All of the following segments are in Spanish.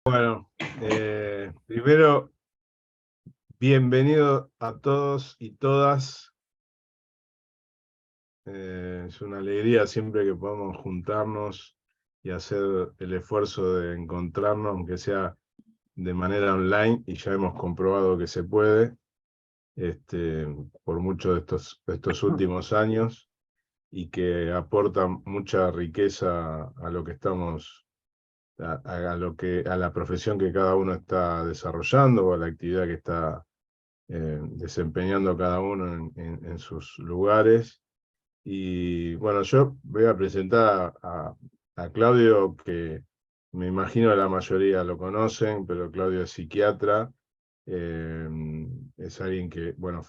Bueno, primero, bienvenido a todos y todas. Es una alegría siempre que podamos juntarnos y hacer el esfuerzo de encontrarnos, aunque sea de manera online, y ya hemos comprobado que se puede, por muchos de estos últimos años, y que aporta mucha riqueza a lo que estamos, a la profesión que cada uno está desarrollando o a la actividad que está desempeñando cada uno en sus lugares. Y bueno, yo voy a presentar a Claudio, que me imagino la mayoría lo conocen, pero Claudio es psiquiatra, eh, es alguien que, bueno,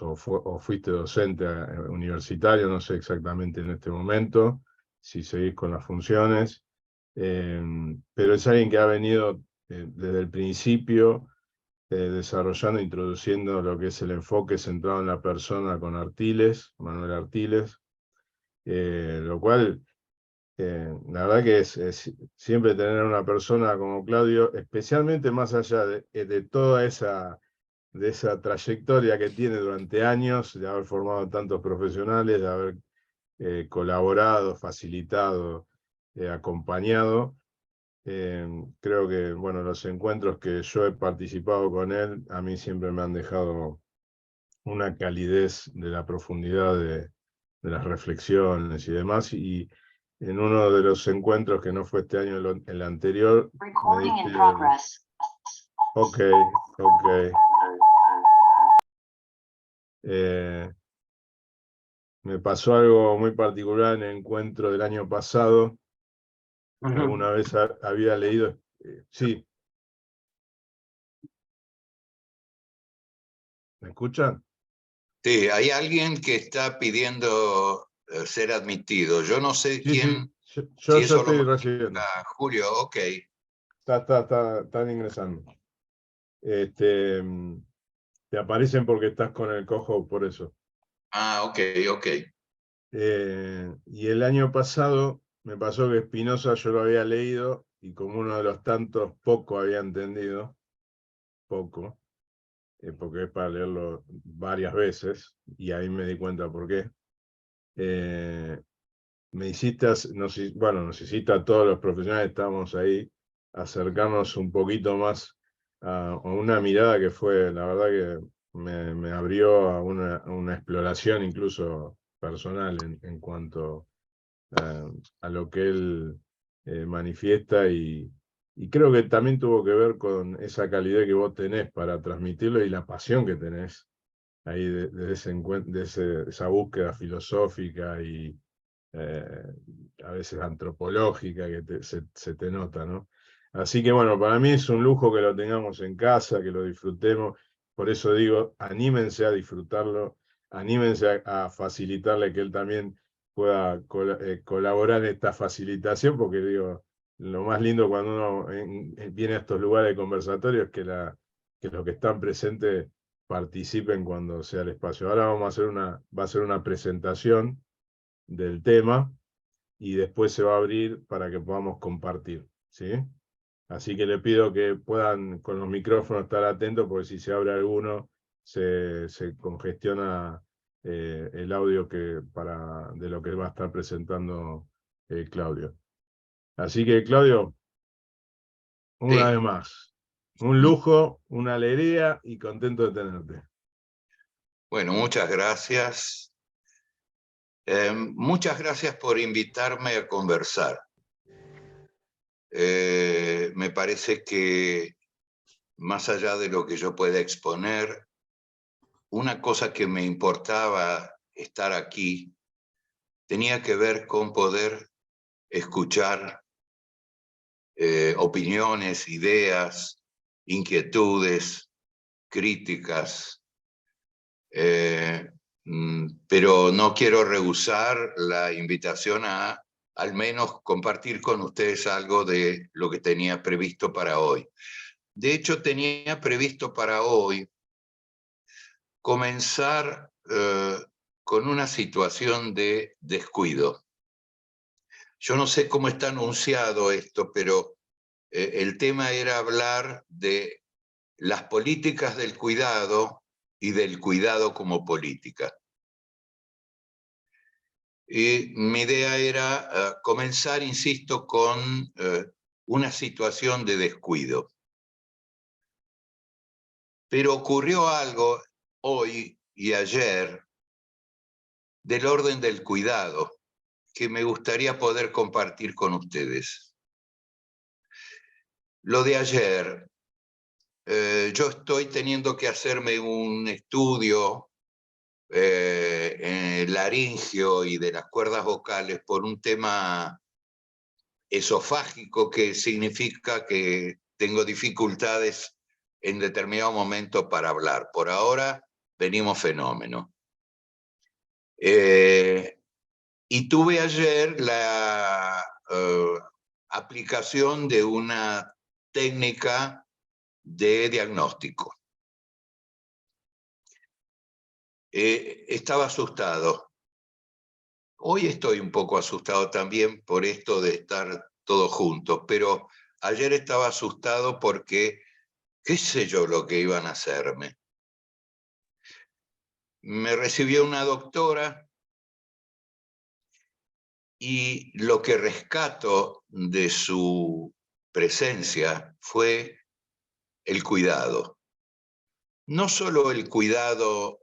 o fuiste docente universitario, no sé exactamente en este momento, si seguís con las funciones, eh, pero es alguien que ha venido desde el principio desarrollando, introduciendo lo que es el enfoque centrado en la persona con Artiles, Manuel Artiles, lo cual, la verdad que es siempre tener una persona como Claudio, especialmente más allá de toda de esa trayectoria que tiene durante años, de haber formado tantos profesionales, de haber colaborado, facilitado, acompañado. Creo que, bueno, los encuentros que yo he participado con él, a mí siempre me han dejado una calidez de la profundidad de las reflexiones y demás. Y en uno de los encuentros, que no fue este año, el anterior, me diste, ok, ok. Eh, Me pasó algo muy particular en el encuentro del año pasado. Alguna vez había leído, sí, ¿me escuchan? Sí, hay alguien que está pidiendo ser admitido. Yo no sé Sí, sí, quién, yo si eso lo estoy maneja recibiendo. Julio, ok. Están ingresando. Este, mm, Te aparecen porque estás con el cojo, por eso. Ah, ok, ok. Y el año pasado me pasó que Spinoza yo lo había leído y como uno de los tantos poco había entendido, poco, porque es para leerlo varias veces y ahí me di cuenta por qué. Eh, Me hiciste, bueno, nos hiciste a todos los profesionales, estábamos ahí, acercarnos un poquito más a una mirada que fue, la verdad que me abrió a una exploración incluso personal en cuanto a lo que él manifiesta y creo que también tuvo que ver con esa calidad que vos tenés para transmitirlo y la pasión que tenés ahí de ese esa búsqueda filosófica y eh, a veces antropológica que se te nota, ¿no? Así que bueno, para mí es un lujo que lo tengamos en casa, que lo disfrutemos. Por eso digo, anímense a disfrutarlo, anímense a facilitarle que él también pueda colaborar en esta facilitación, porque digo, lo más lindo cuando uno viene a estos lugares de conversatorio es que los que están presentes participen cuando sea el espacio. Ahora va a ser una presentación del tema y después se va a abrir para que podamos compartir, ¿sí? Así que le pido que puedan con los micrófonos estar atentos, porque si se abre alguno, se congestiona el audio de lo que va a estar presentando Claudio. Así que, Claudio, una vez Sí. más, un lujo, una alegría y contento de tenerte. Bueno, muchas gracias. Muchas gracias por invitarme a conversar. Me parece que más allá de lo que yo pueda exponer, una cosa que me importaba estar aquí tenía que ver con poder escuchar opiniones, ideas, inquietudes, críticas, pero no quiero rehusar la invitación a al menos compartir con ustedes algo de lo que tenía previsto para hoy. De hecho, tenía previsto para hoy comenzar con una situación de descuido. Yo no sé cómo está anunciado esto, pero el tema era hablar de las políticas del cuidado y del cuidado como política. Y mi idea era comenzar, insisto, con una situación de descuido. Pero ocurrió algo hoy y ayer del orden del cuidado que me gustaría poder compartir con ustedes. Lo de ayer, yo estoy teniendo que hacerme un estudio laringio y de las cuerdas vocales por un tema esofágico, que significa que tengo dificultades en determinado momento para hablar. Por ahora venimos fenómeno. Y tuve ayer la aplicación de una técnica de diagnóstico. Estaba asustado. Hoy estoy un poco asustado también por esto de estar todos juntos, pero ayer estaba asustado porque qué sé yo lo que iban a hacerme. Me recibió una doctora y lo que rescato de su presencia fue el cuidado. No solo el cuidado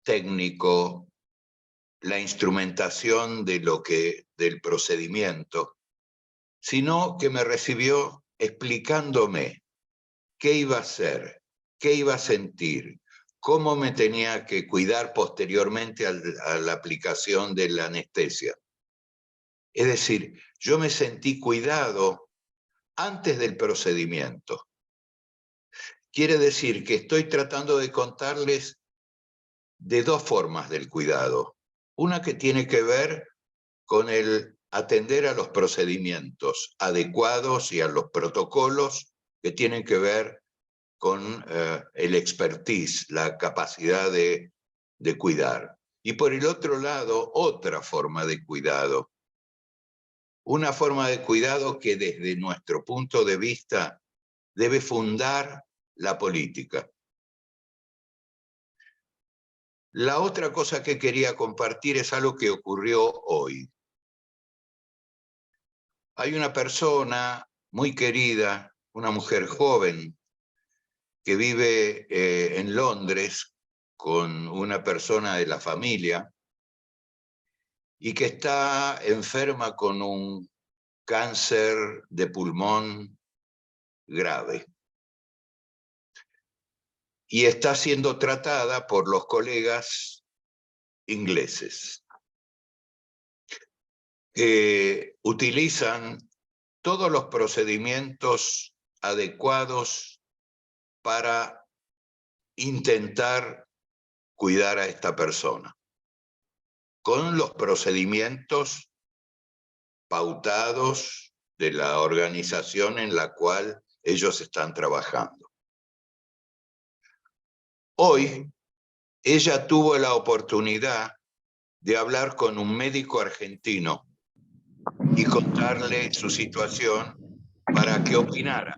técnico, la instrumentación del procedimiento, sino que me recibió explicándome qué iba a hacer, qué iba a sentir, cómo me tenía que cuidar posteriormente a la aplicación de la anestesia. Es decir, yo me sentí cuidado antes del procedimiento. Quiere decir que estoy tratando de contarles de dos formas del cuidado. Una que tiene que ver con el atender a los procedimientos adecuados y a los protocolos que tienen que ver con el expertise, la capacidad de cuidar. Y por el otro lado, otra forma de cuidado. Una forma de cuidado que desde nuestro punto de vista debe fundar la política. La otra cosa que quería compartir es algo que ocurrió hoy. Hay una persona muy querida, una mujer joven, que vive en Londres con una persona de la familia y que está enferma con un cáncer de pulmón grave. Y está siendo tratada por los colegas ingleses, que utilizan todos los procedimientos adecuados para intentar cuidar a esta persona, con los procedimientos pautados de la organización en la cual ellos están trabajando. Hoy, ella tuvo la oportunidad de hablar con un médico argentino y contarle su situación para que opinara.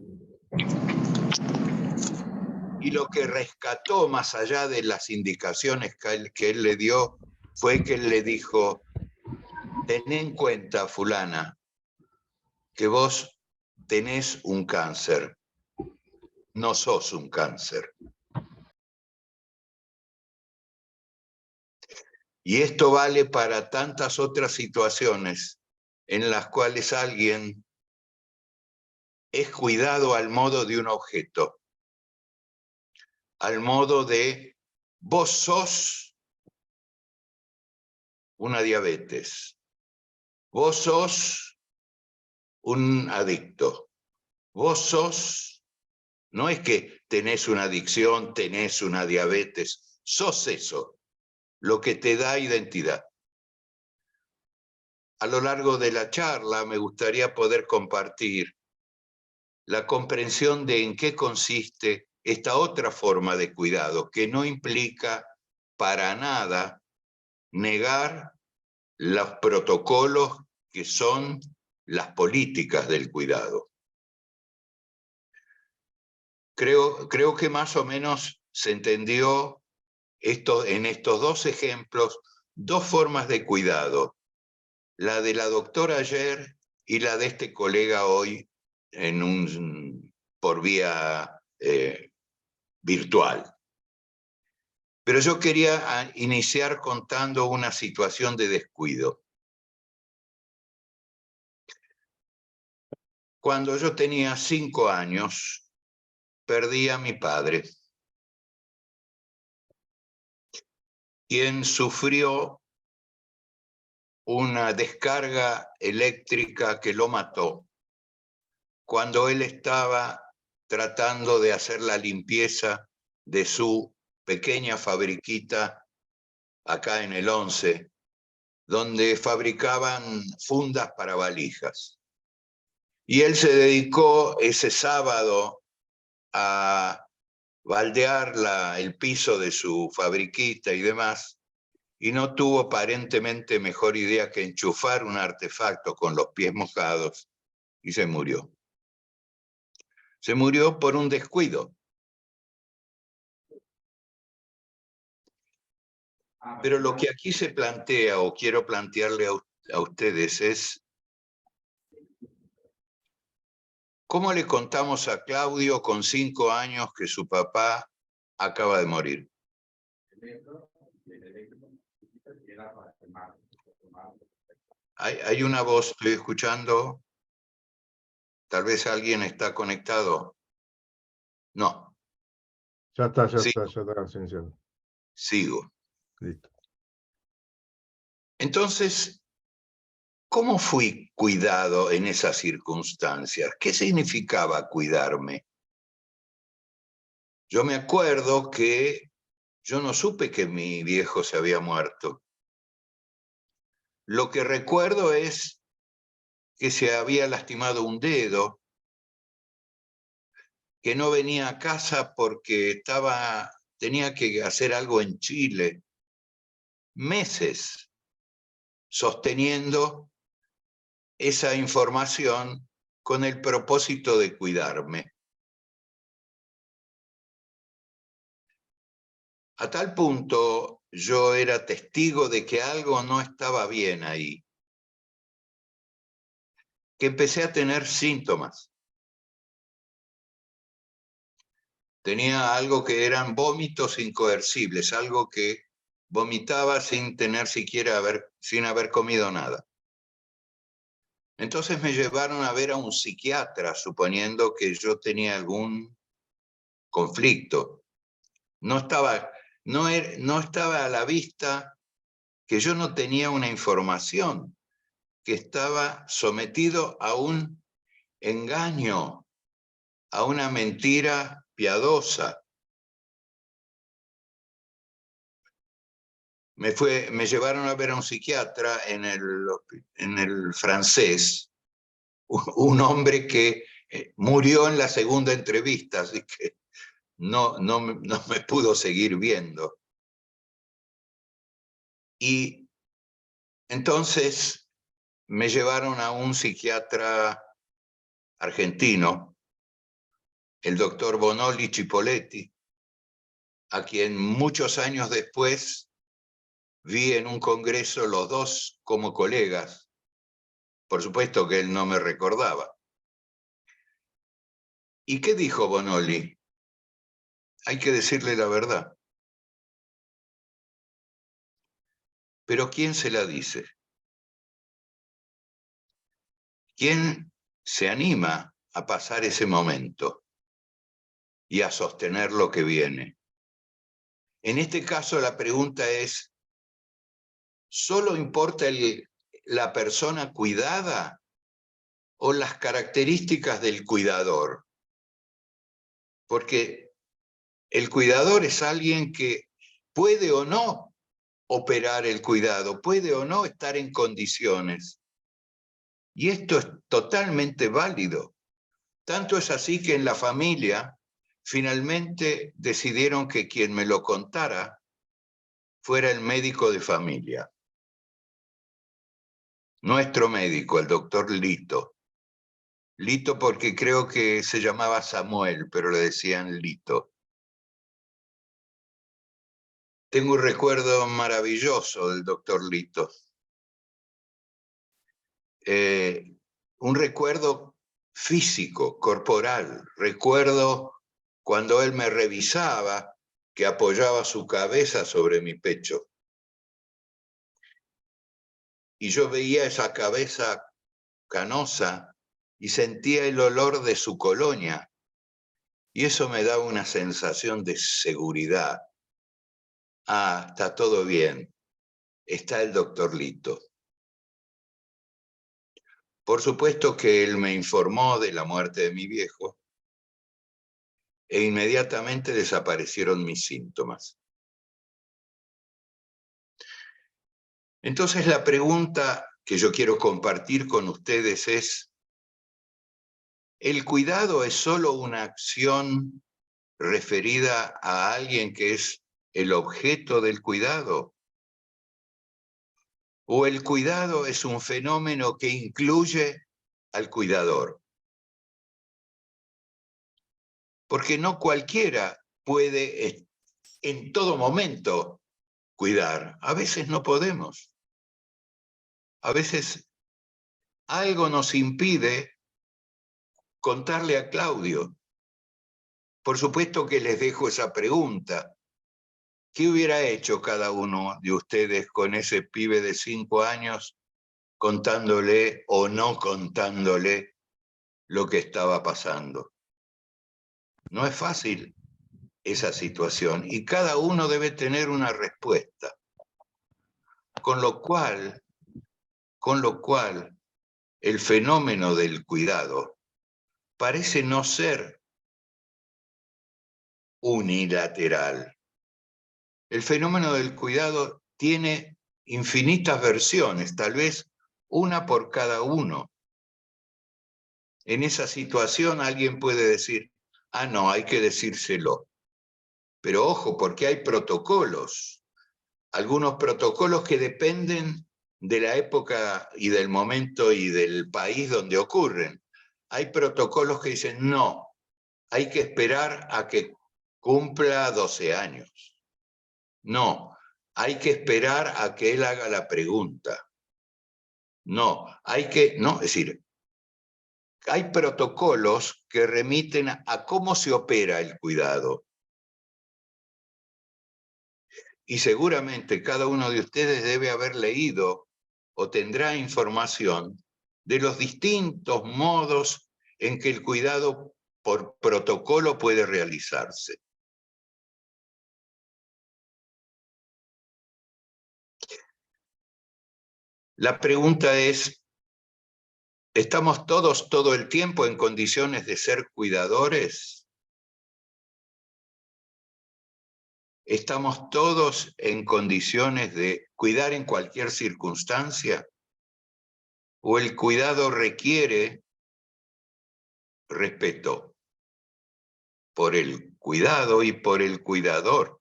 Y lo que rescató, más allá de las indicaciones que él le dio, fue que él le dijo: ten en cuenta, fulana, que vos tenés un cáncer, no sos un cáncer. Y esto vale para tantas otras situaciones en las cuales alguien es cuidado al modo de un objeto, al modo de vos sos una diabetes, vos sos un adicto, vos sos, no es que tenés una adicción, tenés una diabetes, sos eso, lo que te da identidad. A lo largo de la charla me gustaría poder compartir la comprensión de en qué consiste esta otra forma de cuidado, que no implica para nada negar los protocolos que son las políticas del cuidado. creo que más o menos se entendió en estos dos ejemplos, dos formas de cuidado. La de la doctora ayer y la de este colega hoy por vía virtual. Pero yo quería iniciar contando una situación de descuido. Cuando yo tenía 5 años, perdí a mi padre, quien sufrió una descarga eléctrica que lo mató cuando él estaba tratando de hacer la limpieza de su pequeña fabriquita acá en el 11, donde fabricaban fundas para valijas. Y él se dedicó ese sábado a baldear el piso de su fabriquita y demás, y no tuvo aparentemente mejor idea que enchufar un artefacto con los pies mojados y se murió. Se murió por un descuido. Pero lo que aquí se plantea, o quiero plantearle a ustedes, es ¿cómo le contamos a Claudio con 5 años que su papá acaba de morir? Hay una voz, estoy escuchando. Tal vez alguien está conectado. No. Ya está, Sí. silenciado. Sigo. Listo. Entonces, ¿cómo fui cuidado en esas circunstancias? ¿Qué significaba cuidarme? Yo me acuerdo que yo no supe que mi viejo se había muerto. Lo que recuerdo es que se había lastimado un dedo, que no venía a casa porque tenía que hacer algo en Chile. Meses sosteniendo esa información con el propósito de cuidarme. A tal punto yo era testigo de que algo no estaba bien ahí, que empecé a tener síntomas. Tenía algo que eran vómitos incoercibles, algo que vomitaba sin haber comido nada. Entonces me llevaron a ver a un psiquiatra, suponiendo que yo tenía algún conflicto. No estaba a la vista que yo no tenía una información, que estaba sometido a un engaño, a una mentira piadosa. Me llevaron a ver a un psiquiatra en el Francés, un hombre que murió en la segunda entrevista, así que no me pudo seguir viendo. Y entonces me llevaron a un psiquiatra argentino, el doctor Bonoli Cipoletti, a quien muchos años después vi en un congreso los dos como colegas. Por supuesto que él no me recordaba. ¿Y qué dijo Bonoli? Hay que decirle la verdad. Pero ¿quién se la dice? ¿Quién se anima a pasar ese momento y a sostener lo que viene? En este caso la pregunta es, ¿solo importa la persona cuidada o las características del cuidador? Porque el cuidador es alguien que puede o no operar el cuidado, puede o no estar en condiciones. Y esto es totalmente válido. Tanto es así que en la familia finalmente decidieron que quien me lo contara fuera el médico de familia. Nuestro médico, el doctor Lito. Lito porque creo que se llamaba Samuel, pero le decían Lito. Tengo un recuerdo maravilloso del doctor Lito. Un recuerdo físico, corporal. Recuerdo cuando él me revisaba, que apoyaba su cabeza sobre mi pecho. Y yo veía esa cabeza canosa y sentía el olor de su colonia. Y eso me daba una sensación de seguridad. Ah, está todo bien. Está el doctor Lito. Por supuesto que él me informó de la muerte de mi viejo e inmediatamente desaparecieron mis síntomas. Entonces la pregunta que yo quiero compartir con ustedes es, ¿el cuidado es solo una acción referida a alguien que es el objeto del cuidado? ¿O el cuidado es un fenómeno que incluye al cuidador? Porque no cualquiera puede en todo momento cuidar. A veces no podemos. A veces algo nos impide contarle a Claudio. Por supuesto que les dejo esa pregunta. ¿Qué hubiera hecho cada uno de ustedes con ese pibe de 5 años contándole o no contándole lo que estaba pasando? No es fácil esa situación y cada uno debe tener una respuesta. Con lo cual, el fenómeno del cuidado parece no ser unilateral. El fenómeno del cuidado tiene infinitas versiones, tal vez una por cada uno. En esa situación alguien puede decir, ah, no, hay que decírselo. Pero ojo, porque hay protocolos. Algunos protocolos que dependen de la época y del momento y del país donde ocurren. Hay protocolos que dicen, no, hay que esperar a que cumpla 12 años. No, hay que esperar a que él haga la pregunta. No, es decir, hay protocolos que remiten a cómo se opera el cuidado. Y seguramente cada uno de ustedes debe haber leído o tendrá información de los distintos modos en que el cuidado por protocolo puede realizarse. La pregunta es, ¿estamos todos todo el tiempo en condiciones de ser cuidadores? ¿Estamos todos en condiciones de cuidar en cualquier circunstancia? ¿O el cuidado requiere respeto por el cuidado y por el cuidador?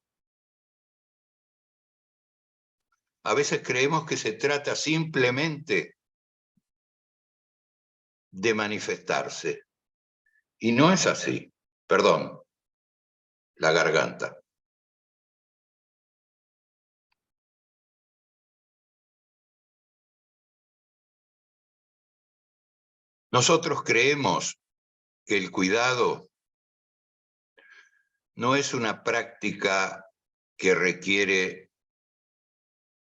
A veces creemos que se trata simplemente de manifestarse. Y no es así. Perdón, la garganta. Nosotros creemos que el cuidado no es una práctica que requiere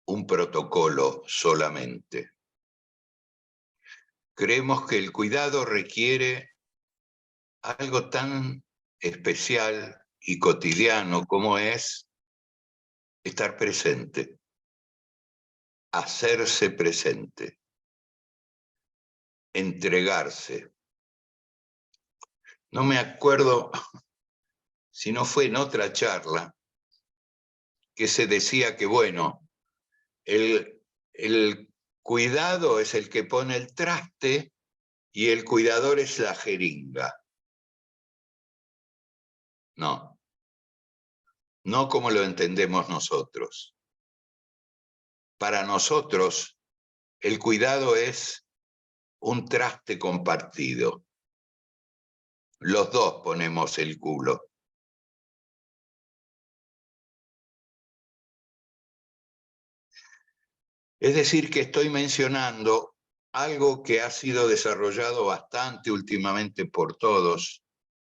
un protocolo solamente. Creemos que el cuidado requiere algo tan especial y cotidiano como es estar presente, hacerse presente, entregarse. No me acuerdo si no fue en otra charla que se decía que, bueno, el cuidado es el que pone el traste y el cuidador es la jeringa. No, no como lo entendemos nosotros. Para nosotros, el cuidado es un traste compartido. los dos ponemos el culo. Es decir, que estoy mencionando algo que ha sido desarrollado bastante últimamente por todos.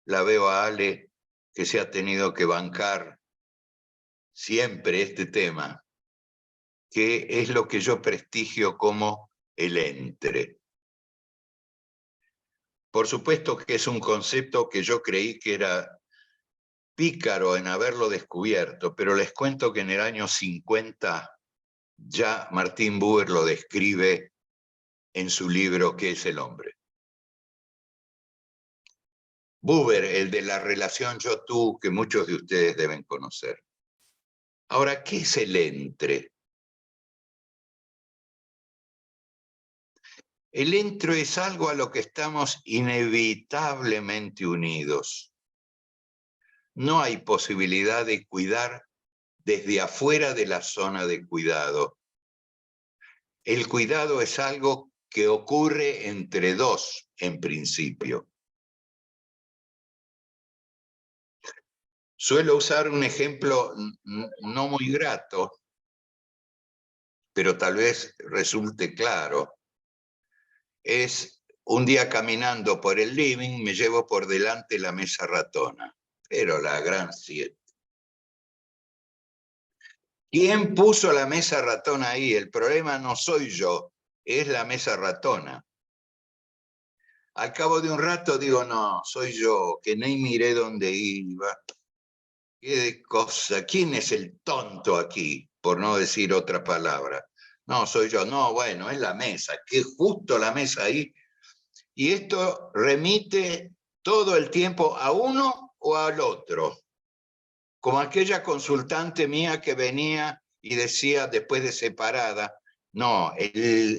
La veo a Ale, que se ha tenido que bancar siempre este tema, que es lo que yo prestigio como el entre. Por supuesto que es un concepto que yo creí que era pícaro en haberlo descubierto, pero les cuento que en el año 50 ya Martin Buber lo describe en su libro ¿Qué es el hombre? Buber, el de la relación yo-tú, que muchos de ustedes deben conocer. Ahora, ¿qué es el entre? El entre es algo a lo que estamos inevitablemente unidos. No hay posibilidad de cuidar desde afuera de la zona de cuidado. El cuidado es algo que ocurre entre dos, en principio. Suelo usar un ejemplo no muy grato, pero tal vez resulte claro. Es un día caminando por el living, me llevo por delante la mesa ratona, pero la gran 7. ¿Quién puso la mesa ratona ahí? El problema no soy yo, es la mesa ratona. Al cabo de un rato digo, no, soy yo, que ni miré dónde iba. ¿Qué cosa? ¿Quién es el tonto aquí? Por no decir otra palabra. No, soy yo. No, bueno, es la mesa, que justo la mesa ahí. Y esto remite todo el tiempo a uno o al otro. Como aquella consultante mía que venía y decía después de separada, no,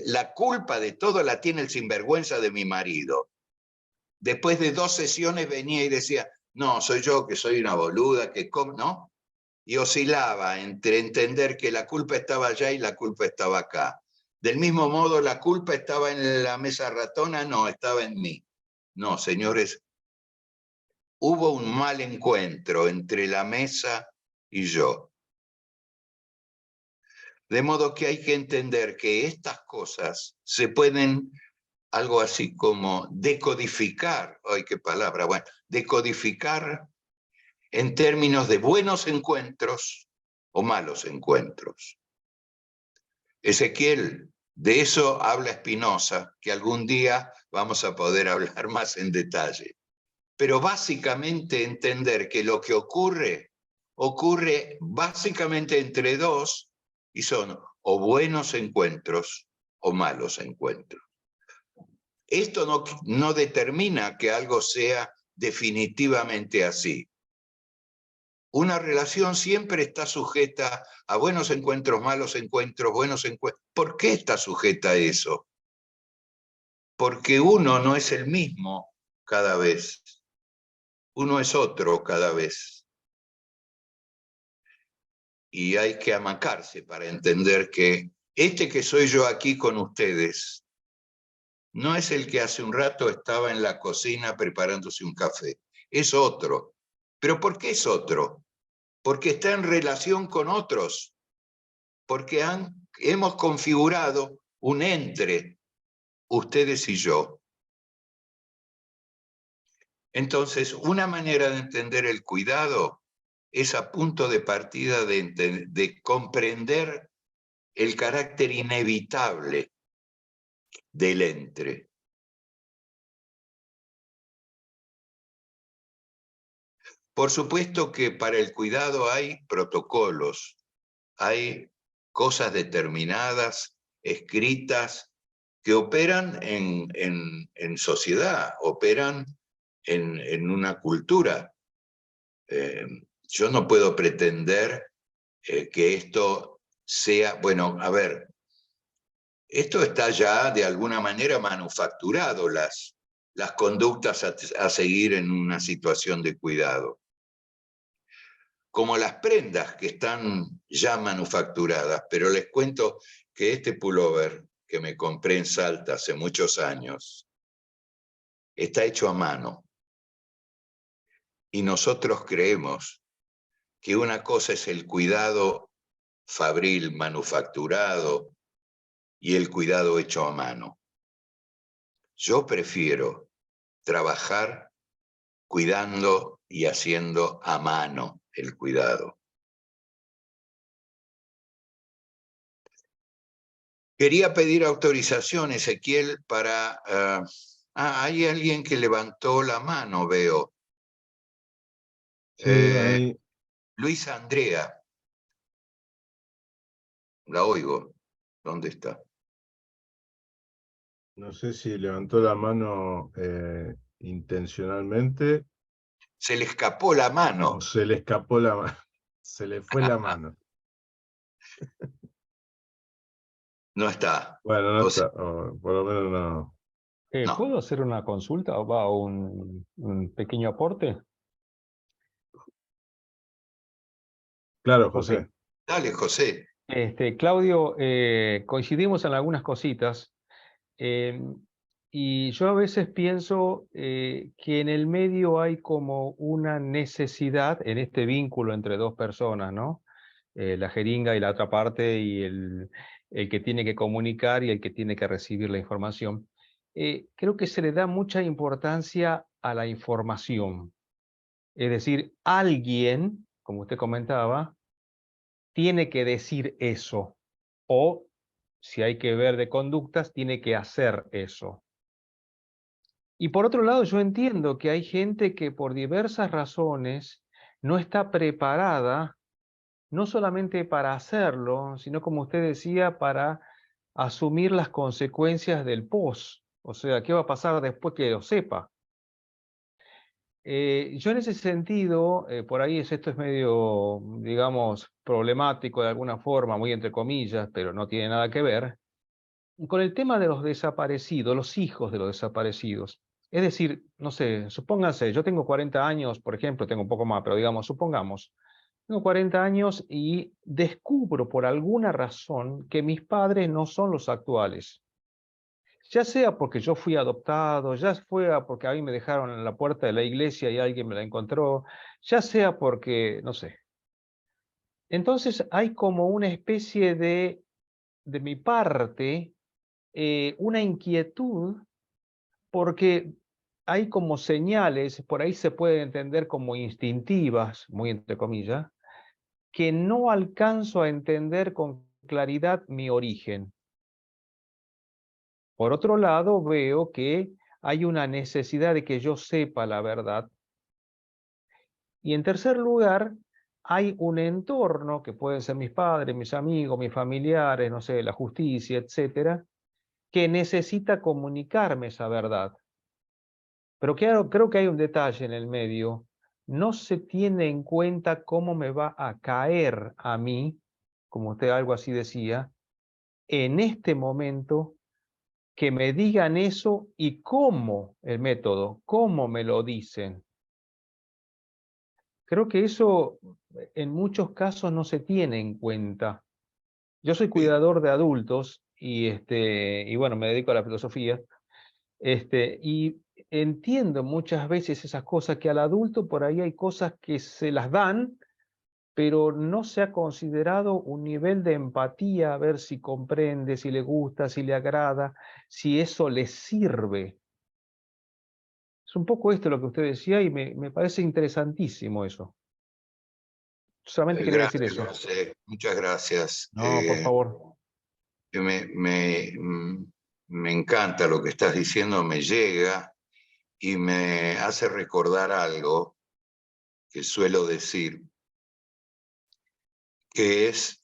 la culpa de todo la tiene el sinvergüenza de mi marido. Después de 2 sesiones venía y decía, no, soy yo que soy una boluda, que ¿no? Y oscilaba entre entender que la culpa estaba allá y la culpa estaba acá. Del mismo modo, la culpa estaba en la mesa ratona, no, estaba en mí. No, señores, hubo un mal encuentro entre la mesa y yo. De modo que hay que entender que estas cosas se pueden, algo así como decodificar, ¡ay, qué palabra! Bueno, decodificar en términos de buenos encuentros o malos encuentros. Ezequiel, de eso habla Spinoza, que algún día vamos a poder hablar más en detalle. Pero básicamente entender que lo que ocurre básicamente entre dos y son o buenos encuentros o malos encuentros. Esto no determina que algo sea definitivamente así. Una relación siempre está sujeta a buenos encuentros, malos encuentros, buenos encuentros. ¿Por qué está sujeta a eso? Porque uno no es el mismo cada vez. Uno es otro cada vez. Y hay que amacarse para entender que este que soy yo aquí con ustedes no es el que hace un rato estaba en la cocina preparándose un café. Es otro. ¿Pero por qué es otro? Porque está en relación con otros. Porque hemos configurado un entre ustedes y yo. Entonces, una manera de entender el cuidado es a punto de partida de comprender el carácter inevitable del entre. Por supuesto que para el cuidado hay protocolos, hay cosas determinadas, escritas, que operan en sociedad, operan en una cultura. Yo no puedo pretender que esto sea, bueno, a ver, esto está ya de alguna manera manufacturado, las conductas a seguir en una situación de cuidado. Como las prendas que están ya manufacturadas, pero les cuento que este pullover que me compré en Salta hace muchos años está hecho a mano. Y nosotros creemos que una cosa es el cuidado fabril, manufacturado, y el cuidado hecho a mano. Yo prefiero trabajar cuidando y haciendo a mano el cuidado. Quería pedir autorización, Ezequiel, para... hay alguien que levantó la mano, veo. Sí, ahí. Luisa Andrea. La oigo. ¿Dónde está? No sé si levantó la mano intencionalmente Se le escapó la o mano. se le escapó la mano. Se le fue la mano. No está. Bueno, no O sea, está, o por lo menos no. no. ¿Puedo hacer una consulta o va un pequeño aporte? Claro, Ok. José. Dale, José. Claudio, coincidimos en algunas cositas eh, y yo a veces pienso que en el medio hay como una necesidad en este vínculo entre dos personas, ¿no? La jeringa y la otra parte y el que tiene que comunicar y el que tiene que recibir la información. Creo que se le da mucha importancia a la información. Es decir, alguien, como usted comentaba, tiene que decir eso. O, si hay que ver de conductas, tiene que hacer eso. Y por otro lado, yo entiendo que hay gente que por diversas razones no está preparada, no solamente para hacerlo, sino como usted decía, para asumir las consecuencias del post. O sea, ¿qué va a pasar después que lo sepa? Yo en ese sentido, por ahí esto es medio, digamos, problemático de alguna forma, muy entre comillas, pero no tiene nada que ver, con el tema de los desaparecidos, los hijos de los desaparecidos. Es decir, no sé, supónganse, yo tengo 40 años, por ejemplo, tengo un poco más, pero digamos, supongamos, tengo 40 años y descubro por alguna razón que mis padres no son los actuales. Ya sea porque yo fui adoptado, ya sea porque a mí me dejaron en la puerta de la iglesia y alguien me la encontró, ya sea porque, no sé. Entonces hay como una especie de mi parte, una inquietud porque hay como señales, por ahí se puede entender como instintivas, muy entre comillas, que no alcanzo a entender con claridad mi origen. Por otro lado, veo que hay una necesidad de que yo sepa la verdad. Y en tercer lugar, hay un entorno, que pueden ser mis padres, mis amigos, mis familiares, no sé, la justicia, etcétera, que necesita comunicarme esa verdad. Pero creo que hay un detalle en el medio. No se tiene en cuenta cómo me va a caer a mí, como usted algo así decía, en este momento que me digan eso y cómo el método, cómo me lo dicen. Creo que eso en muchos casos no se tiene en cuenta. Yo soy cuidador de adultos y bueno, me dedico a la filosofía, y entiendo muchas veces esas cosas que al adulto por ahí hay cosas que se las dan, pero no se ha considerado un nivel de empatía, a ver si comprende, si le gusta, si le agrada, si eso le sirve. Es un poco esto lo que usted decía y me parece interesantísimo eso. Solamente quería decir Gracias, eso. José. Muchas gracias. No, por favor. Me encanta lo que estás diciendo, me llega y me hace recordar algo que suelo decir, que es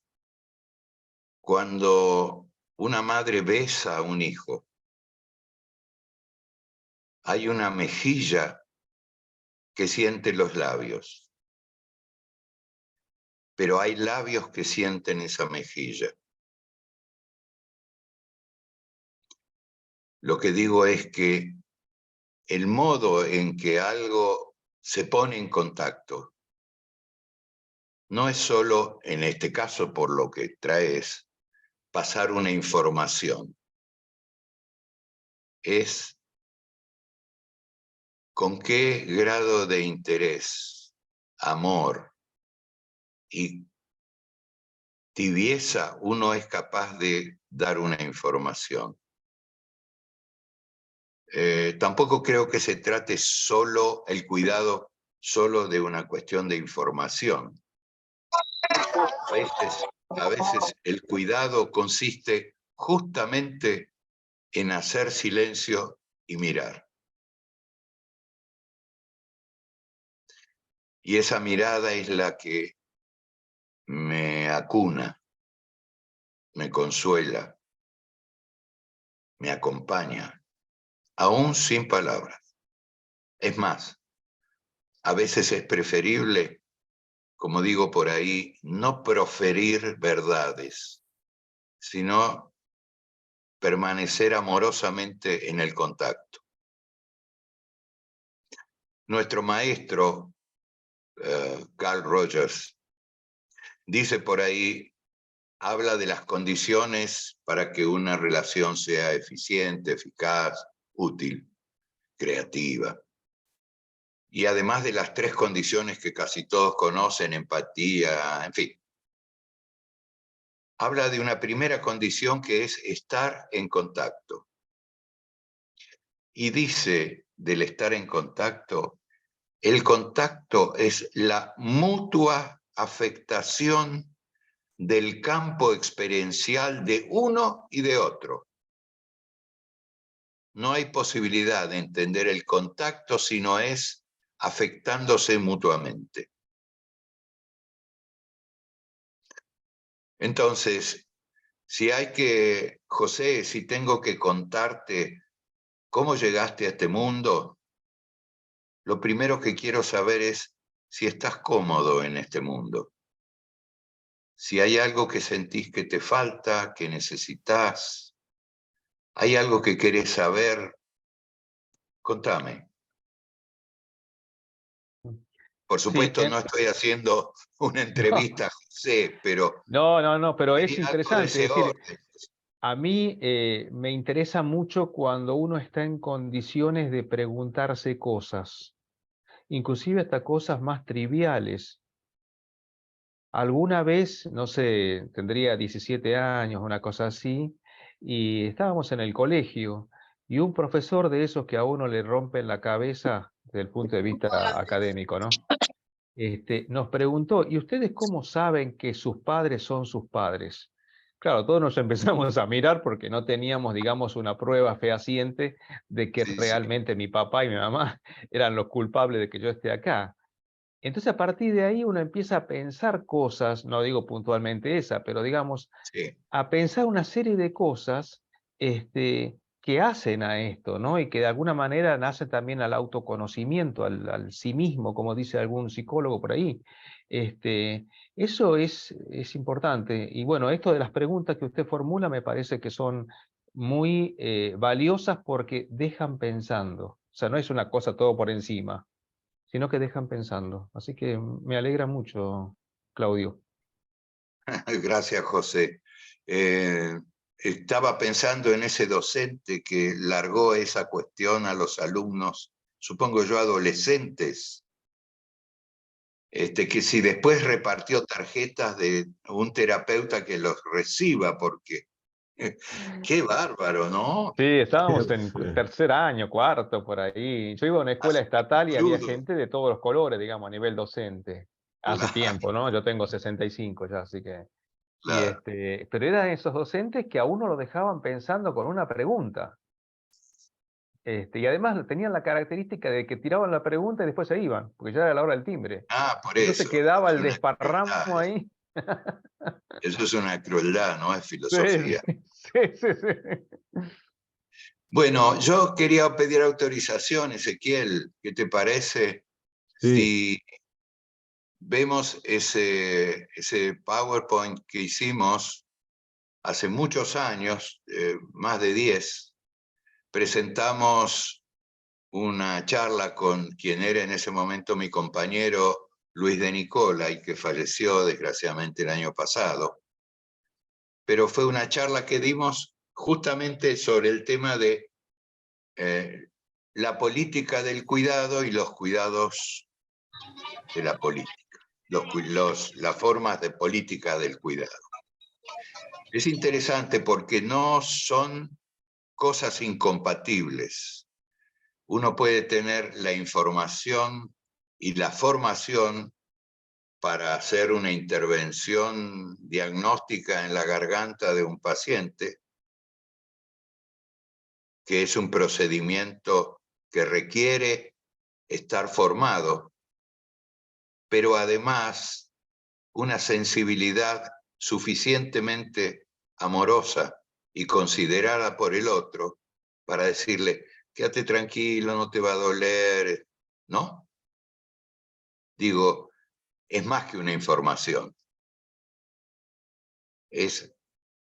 cuando una madre besa a un hijo, hay una mejilla que siente los labios, pero hay labios que sienten esa mejilla. Lo que digo es que el modo en que algo se pone en contacto no es solo, en este caso por lo que traes, pasar una información. Es con qué grado de interés, amor y tibieza uno es capaz de dar una información. Tampoco creo que se trate solo el cuidado solo de una cuestión de información. A veces el cuidado consiste justamente en hacer silencio y mirar. Y esa mirada es la que me acuna, me consuela, me acompaña, aún sin palabras. Es más, a veces es preferible, como digo por ahí, no proferir verdades, sino permanecer amorosamente en el contacto. Nuestro maestro, Carl Rogers, dice por ahí, habla de las condiciones para que una relación sea eficiente, eficaz, útil, creativa. Y además de las 3 condiciones que casi todos conocen, empatía, en fin. Habla de una primera condición que es estar en contacto. Y dice del estar en contacto, el contacto es la mutua afectación del campo experiencial de uno y de otro. No hay posibilidad de entender el contacto si no es afectándose mutuamente. Entonces, José, si tengo que contarte cómo llegaste a este mundo, lo primero que quiero saber es si estás cómodo en este mundo. Si hay algo que sentís que te falta, que necesitas, hay algo que querés saber, contame. Por Sí, supuesto, no estoy haciendo una entrevista a José, pero no, pero es quería algo de interesante. Es ese decir, orden. a mí me interesa mucho cuando uno está en condiciones de preguntarse cosas, inclusive hasta cosas más triviales. Alguna vez, no sé, tendría 17 años, una cosa así, y estábamos en el colegio, y un profesor de esos que a uno le rompen la cabeza desde el punto de vista académico, ¿no? Nos preguntó, ¿y ustedes cómo saben que sus padres son sus padres? Claro, todos nos empezamos a mirar porque no teníamos, digamos, una prueba fehaciente de que Sí, sí, realmente mi papá y mi mamá eran los culpables de que yo esté acá. Entonces, a partir de ahí uno empieza a pensar cosas, no digo puntualmente esa, pero digamos, sí. a pensar una serie de cosas que hacen a esto, ¿no? Y que de alguna manera nacen también al autoconocimiento, al sí mismo, como dice algún psicólogo por ahí. Eso es importante. Y bueno, esto de las preguntas que usted formula me parece que son muy valiosas porque dejan pensando. O sea, no es una cosa todo por encima, sino que dejan pensando. Así que me alegra mucho, Claudio. Gracias, José. Estaba pensando en ese docente que largó esa cuestión a los alumnos, supongo yo adolescentes, que si después repartió tarjetas de un terapeuta que los reciba, porque qué bárbaro, ¿no? Sí, estábamos en Sí. tercer año, cuarto, por ahí. Yo iba a una escuela Así, estatal y había crudo. gente de todos los colores, digamos, a nivel docente. Hace Claro, tiempo, ¿no? Yo tengo 65 ya, así que... claro. Pero eran esos docentes que a uno lo dejaban pensando con una pregunta. Y además tenían la característica de que tiraban la pregunta y después se iban, porque ya era la hora del timbre. Ah, por Entonces eso. quedaba Es el una crueldad. desparramo ahí. Eso es una crueldad, no es Sí, filosofía. sí. Bueno, yo quería pedir autorización, Ezequiel, ¿qué te parece? Sí, Si vemos ese PowerPoint que hicimos hace muchos años, más de 10, presentamos una charla con quien era en ese momento mi compañero Luis de Nicola y que falleció desgraciadamente el año pasado. Pero fue una charla que dimos justamente sobre el tema de la política del cuidado y los cuidados de la política, las formas de política del cuidado. Es interesante porque no son cosas incompatibles. Uno puede tener la información y la formación para hacer una intervención diagnóstica en la garganta de un paciente, que es un procedimiento que requiere estar formado, pero además una sensibilidad suficientemente amorosa y considerada por el otro para decirle, quédate tranquilo, no te va a doler, ¿no? Digo, es más que una información. Es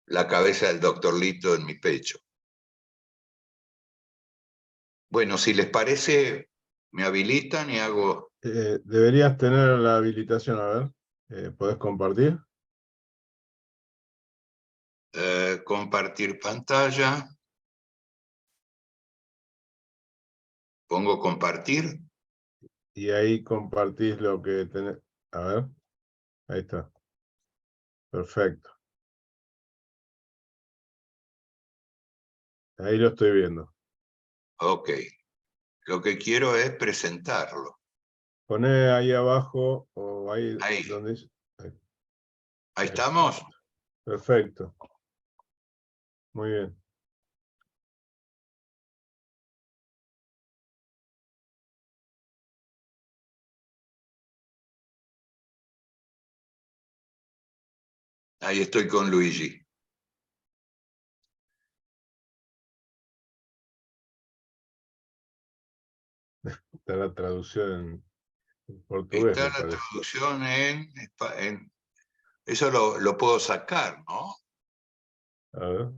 la cabeza del doctor Lito en mi pecho. Bueno, si les parece, me habilitan y hago... Deberías tener la habilitación, a ver. ¿Podés compartir? Compartir pantalla. Pongo compartir. Y ahí compartís lo que tenés. A ver. Ahí está. Perfecto. Ahí lo estoy viendo. Ok. Lo que quiero es presentarlo. Poné ahí abajo o ahí Ahí. donde dice. Ahí estamos. Perfecto. Muy bien. Ahí estoy con Luigi. Está la traducción en portugués, Está me la parece. traducción en eso lo puedo sacar, ¿no? A ver.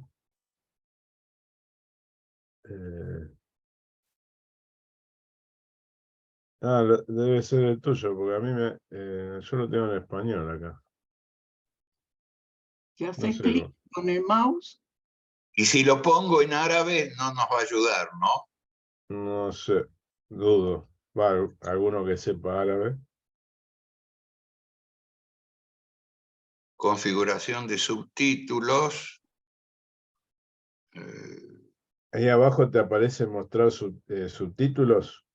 Eh, debe ser el tuyo, porque a mí yo lo tengo en español acá. Que No haces sé, clic con el mouse. Y si lo pongo en árabe, no nos va a ayudar, ¿no? no sé, dudo. Va, alguno que sepa árabe. Configuración de subtítulos. Ahí abajo te aparece mostrar subtítulos.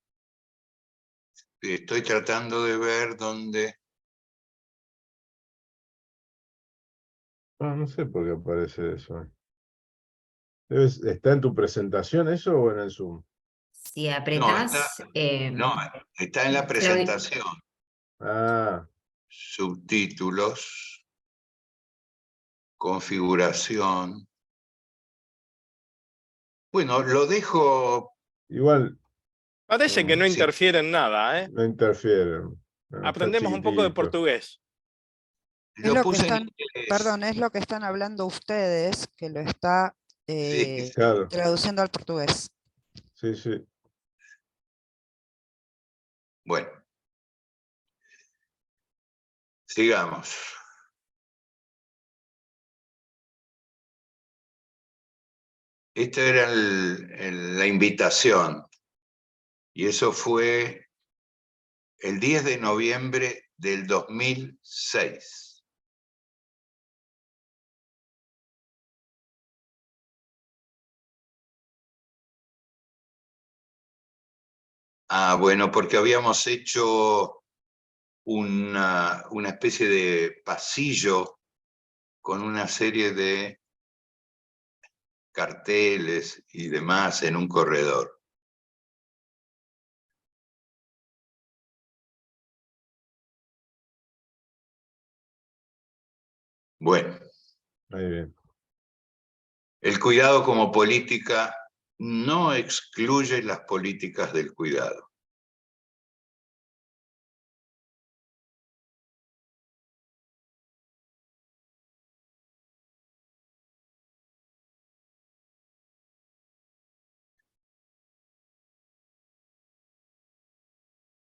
Estoy tratando de ver dónde... No sé por qué aparece eso. ¿Está en tu presentación eso o en el Zoom? Si apretás... No, está en la presentación. Ah, Subtítulos. Configuración. Bueno, lo dejo... igual Parece que no Sí. interfiere en nada, ¿eh? no interfieren. Está Aprendemos un poco de chiquitito. portugués. Es Lo lo que puse en están, inglés. perdón, es lo que están hablando ustedes, que lo está Sí. Claro, traduciendo al portugués. sí, sí. Bueno. Sigamos. Esta era la invitación. Y eso fue el 10 de noviembre del 2006. Bueno, porque habíamos hecho una especie de pasillo con una serie de carteles y demás en un corredor. Bueno, Ahí bien. el cuidado como política no excluye las políticas del cuidado.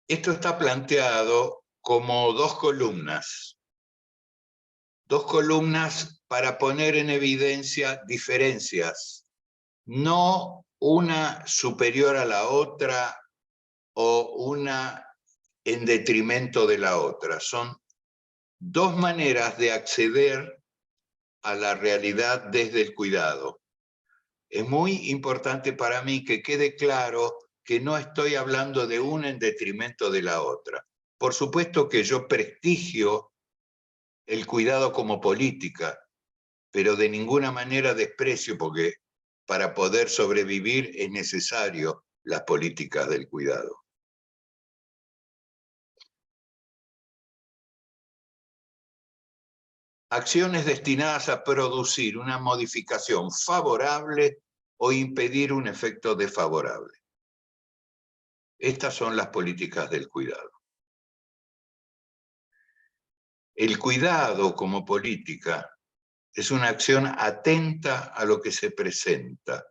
Esto está planteado como dos columnas para poner en evidencia diferencias, no una superior a la otra o una en detrimento de la otra. Son dos maneras de acceder a la realidad desde el cuidado. Es muy importante para mí que quede claro que no estoy hablando de una en detrimento de la otra. Por supuesto que yo prestigio el cuidado como política, pero de ninguna manera desprecio, porque para poder sobrevivir es necesario las políticas del cuidado. Acciones destinadas a producir una modificación favorable o impedir un efecto desfavorable. Estas son las políticas del cuidado. El cuidado como política es una acción atenta a lo que se presenta.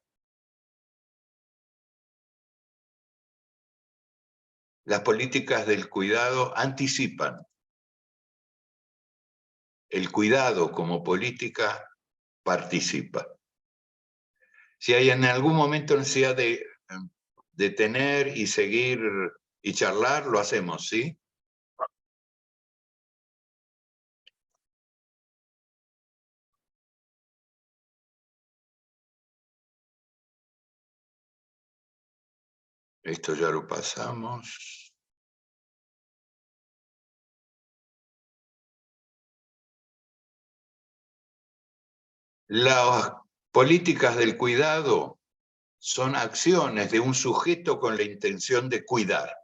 Las políticas del cuidado anticipan. El cuidado como política participa. Si hay en algún momento necesidad de detener y seguir y charlar, lo hacemos, ¿sí? Esto ya lo pasamos. Las políticas del cuidado son acciones de un sujeto con la intención de cuidar.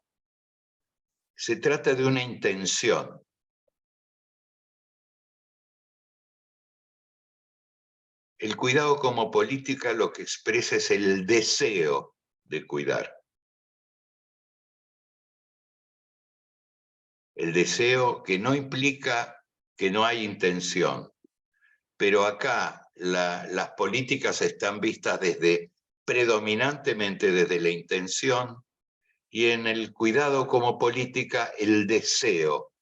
Se trata de una intención. El cuidado como política lo que expresa es el deseo de cuidar. El deseo que no implica que no hay intención. Pero acá las políticas están vistas predominantemente desde la intención, y en el cuidado como política el deseo.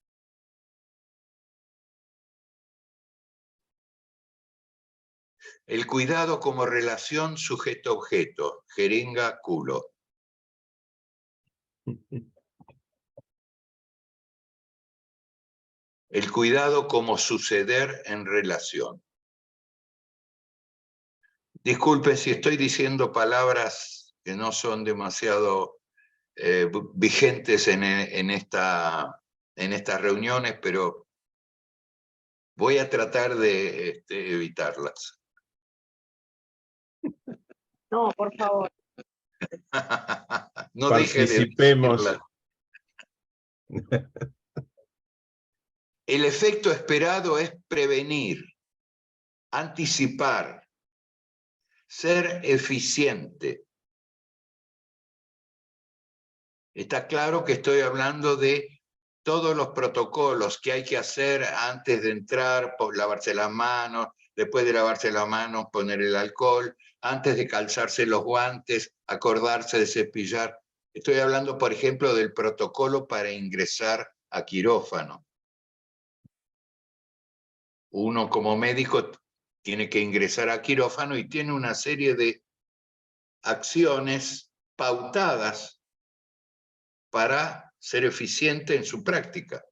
El cuidado como relación sujeto-objeto, jeringa, culo. El cuidado como suceder en relación. Disculpen si estoy diciendo palabras que no son demasiado vigentes en estas reuniones, pero voy a tratar de evitarlas. No, por favor. No deje de Participemos. decirlas. El efecto esperado es prevenir, anticipar, ser eficiente. Está claro que estoy hablando de todos los protocolos que hay que hacer antes de entrar, lavarse las manos, después de lavarse las manos, poner el alcohol, antes de calzarse los guantes, acordarse de cepillar. Estoy hablando, por ejemplo, del protocolo para ingresar a quirófano. Uno como médico tiene que ingresar a quirófano y tiene una serie de acciones pautadas para ser eficiente en su práctica.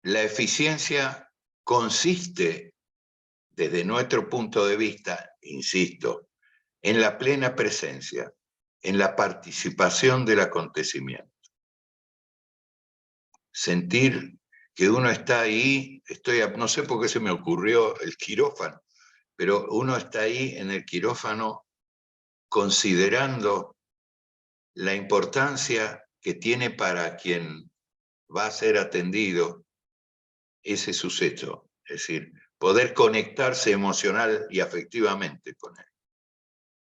La eficiencia consiste, desde nuestro punto de vista, insisto, en la plena presencia, en la participación del acontecimiento. Sentir que uno está ahí, no sé por qué se me ocurrió el quirófano, pero uno está ahí en el quirófano considerando la importancia que tiene para quien va a ser atendido ese suceso, es decir, poder conectarse emocional y afectivamente con él.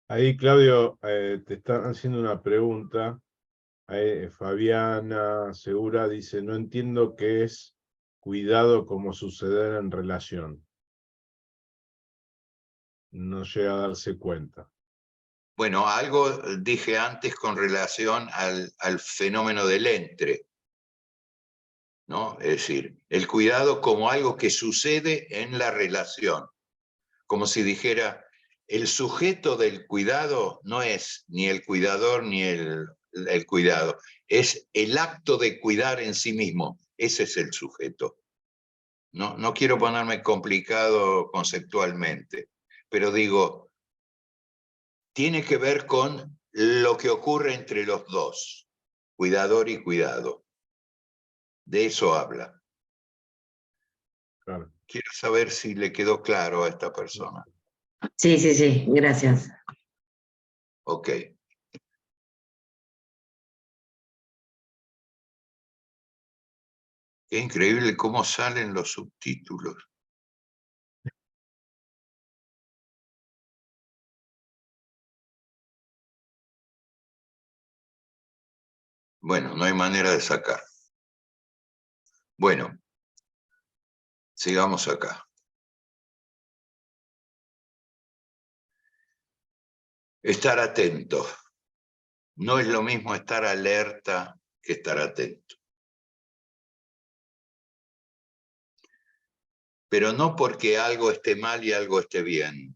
Ahí, Claudio, te están haciendo una pregunta. Fabiana Segura dice, no entiendo qué es cuidado como suceder en relación. No llega a darse cuenta. Bueno, algo dije antes con relación al fenómeno del entre. ¿no? Es decir, el cuidado como algo que sucede en la relación. Como si dijera, el sujeto del cuidado no es ni el cuidador ni el cuidado, es el acto de cuidar en sí mismo. Ese es el sujeto. No quiero ponerme complicado conceptualmente, pero digo, tiene que ver con lo que ocurre entre los dos, cuidador y cuidado. De eso habla. Claro. Quiero saber si le quedó claro a esta persona. Sí, sí, sí, gracias. Ok. Qué increíble cómo salen los subtítulos. Bueno, no hay manera de sacar. Bueno, sigamos acá. Estar atento. No es lo mismo estar alerta que estar atento. Pero no porque algo esté mal y algo esté bien.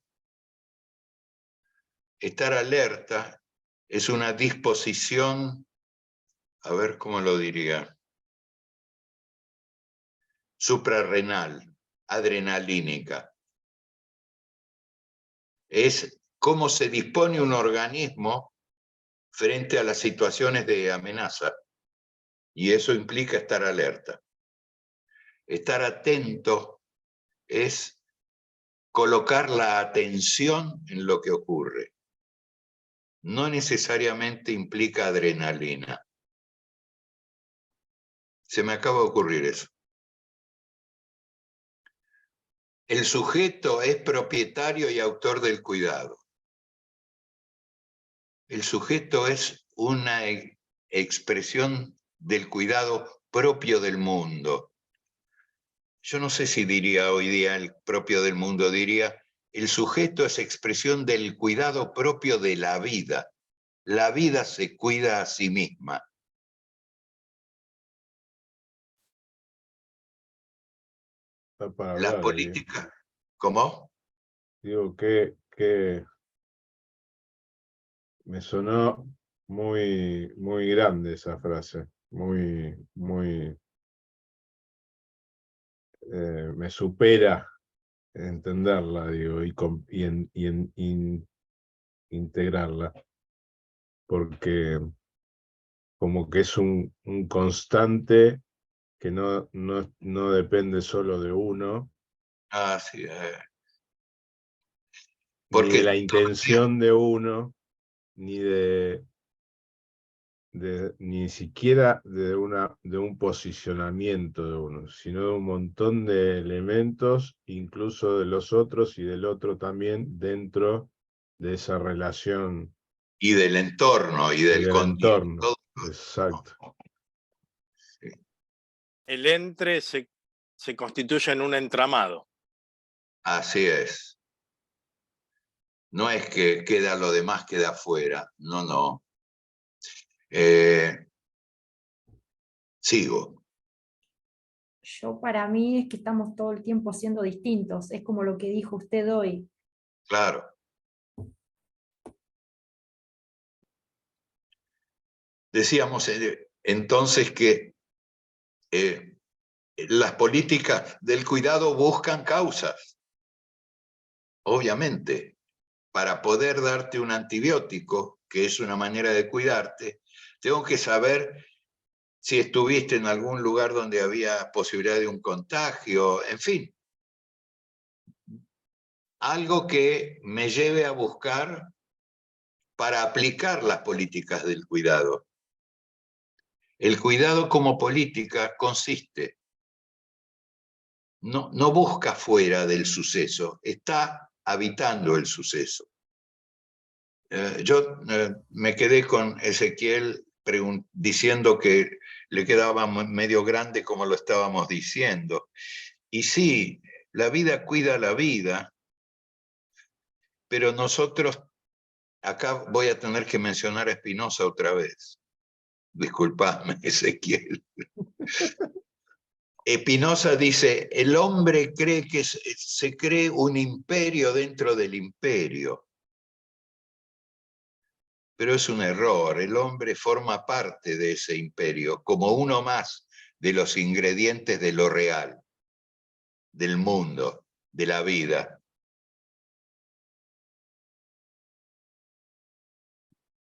Estar alerta es una disposición, a ver cómo lo diría, suprarrenal, adrenalínica. Es cómo se dispone un organismo frente a las situaciones de amenaza. Y eso implica estar alerta. Estar atento es colocar la atención en lo que ocurre. No necesariamente implica adrenalina. Se me acaba de ocurrir eso. El sujeto es propietario y autor del cuidado. El sujeto es una expresión del cuidado propio del mundo. Yo no sé si diría hoy día el propio del mundo, diría el sujeto es expresión del cuidado propio de la vida. La vida se cuida a sí misma. Está para Las hablar ahí. políticas, ¿cómo? Digo que me sonó muy, muy grande esa frase. Muy, me supera entenderla, digo, integrarla. Porque como que es un constante que no depende solo de uno, Ah, sí. ni de Porque la todo el tiempo, intención de uno, ni ni siquiera de un posicionamiento de uno, sino de un montón de elementos, incluso de los otros y del otro también, dentro de esa relación y del entorno y y del del contexto. entorno. Exacto. Sí. El entre se constituye en un entramado. Así es. No es que queda lo demás, queda afuera. No, no. Sigo. Yo para mí es que estamos todo el tiempo siendo distintos, es como lo que dijo usted hoy. Claro. Decíamos entonces que las políticas del cuidado buscan causas, obviamente. Para poder darte un antibiótico, que es una manera de cuidarte, tengo que saber si estuviste en algún lugar donde había posibilidad de un contagio, en fin. Algo que me lleve a buscar para aplicar las políticas del cuidado. El cuidado como política consiste, no busca fuera del suceso, está habitando el suceso. Yo me quedé con Ezequiel diciendo que le quedaba medio grande como lo estábamos diciendo. Y sí, la vida cuida la vida, pero nosotros, acá voy a tener que mencionar a Spinoza otra vez. Disculpadme, Ezequiel. Spinoza dice, el hombre cree que se cree un imperio dentro del imperio. Pero es un error, el hombre forma parte de ese imperio, como uno más de los ingredientes de lo real, del mundo, de la vida.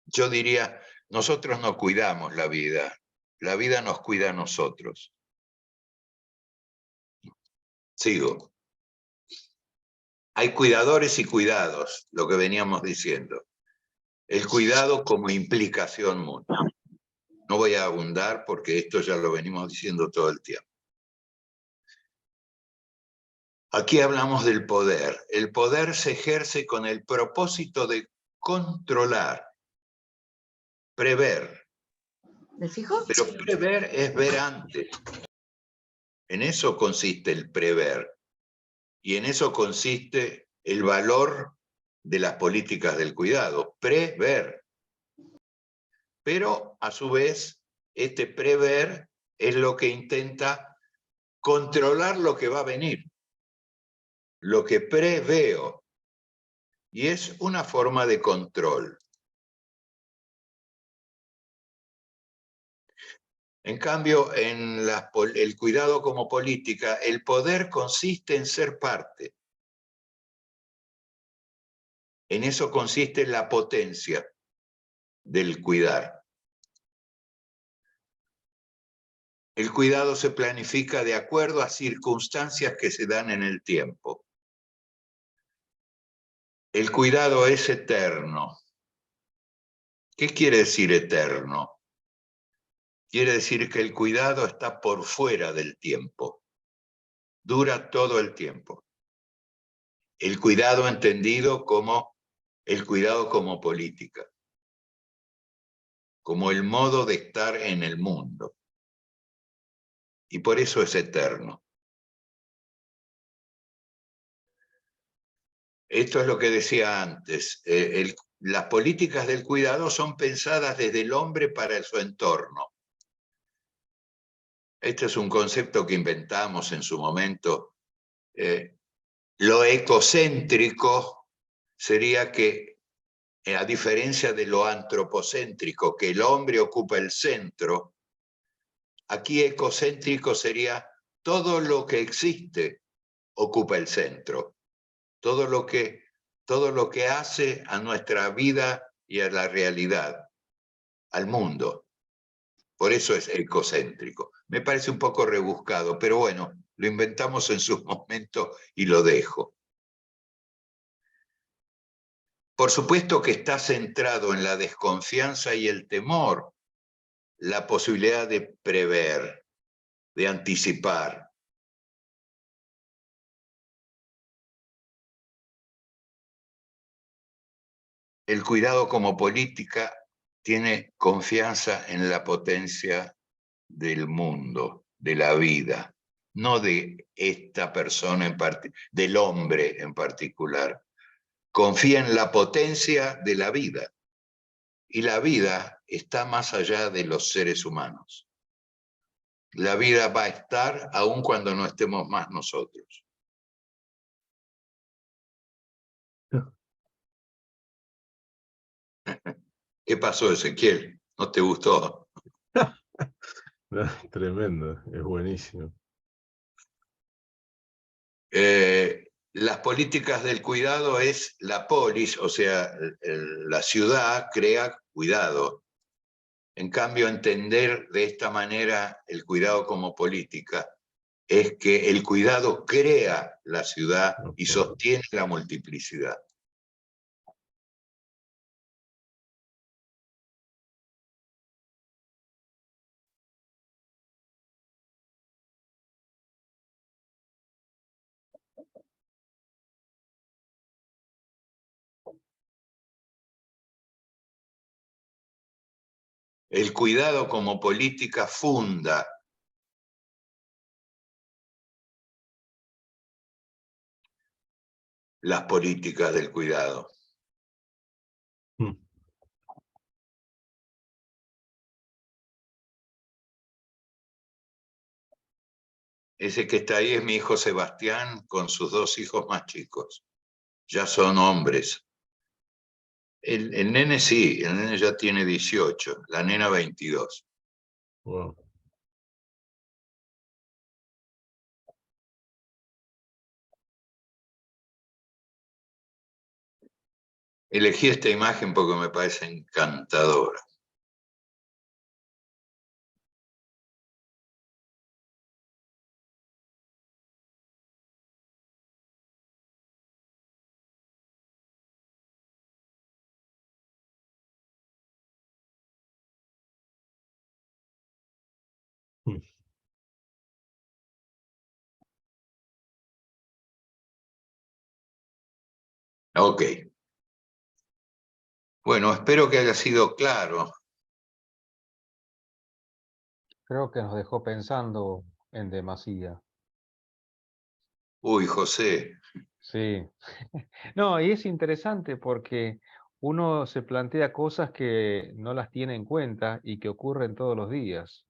Yo diría, nosotros no cuidamos la vida nos cuida a nosotros. Sigo. Hay cuidadores y cuidados, lo que veníamos diciendo. El cuidado como implicación mutua. No voy a abundar porque esto ya lo venimos diciendo todo el tiempo. Aquí hablamos del poder. El poder se ejerce con el propósito de controlar, prever. ¿Me fijo? Pero prever es ver antes. En eso consiste el prever. Y en eso consiste el valor de las políticas del cuidado, prever. Pero a su vez, este prever es lo que intenta controlar lo que va a venir, lo que preveo. Y es una forma de control. En cambio, en el cuidado como política, el poder consiste en ser parte. En eso consiste la potencia del cuidar. El cuidado se planifica de acuerdo a circunstancias que se dan en el tiempo. El cuidado es eterno. ¿Qué quiere decir eterno? Quiere decir que el cuidado está por fuera del tiempo. Dura todo el tiempo. El cuidado entendido como el cuidado como política, como el modo de estar en el mundo. Y por eso es eterno. Esto es lo que decía antes. Las políticas del cuidado son pensadas desde el hombre para su entorno. Este es un concepto que inventamos en su momento. Lo ecocéntrico sería que, a diferencia de lo antropocéntrico, que el hombre ocupa el centro, aquí ecocéntrico sería todo lo que existe ocupa el centro. Todo lo que hace a nuestra vida y a la realidad, al mundo. Por eso es ecocéntrico. Me parece un poco rebuscado, pero bueno, lo inventamos en su momento y lo dejo. Por supuesto que está centrado en la desconfianza y el temor, la posibilidad de prever, de anticipar. El cuidado como política tiene confianza en la potencia del mundo, de la vida, no de esta persona en particular, del hombre en particular. Confía en la potencia de la vida. Y la vida está más allá de los seres humanos. La vida va a estar aun cuando no estemos más nosotros. ¿Qué pasó, Ezequiel? ¿No te gustó? No, es tremendo, es buenísimo. Las políticas del cuidado es la polis, o sea, la ciudad crea cuidado. En cambio, entender de esta manera el cuidado como política es que el cuidado crea la ciudad y sostiene la multiplicidad. El cuidado como política funda las políticas del cuidado. Ese que está ahí es mi hijo Sebastián con sus 2 hijos más chicos. Ya son hombres. El nene sí, el nene ya tiene 18, la nena 22. Wow. Elegí esta imagen porque me parece encantadora. Ok. Bueno, espero que haya sido claro. Creo que nos dejó pensando en demasía. Uy, José, Sí. No, y es interesante porque uno se plantea cosas que no las tiene en cuenta y que ocurren todos los días.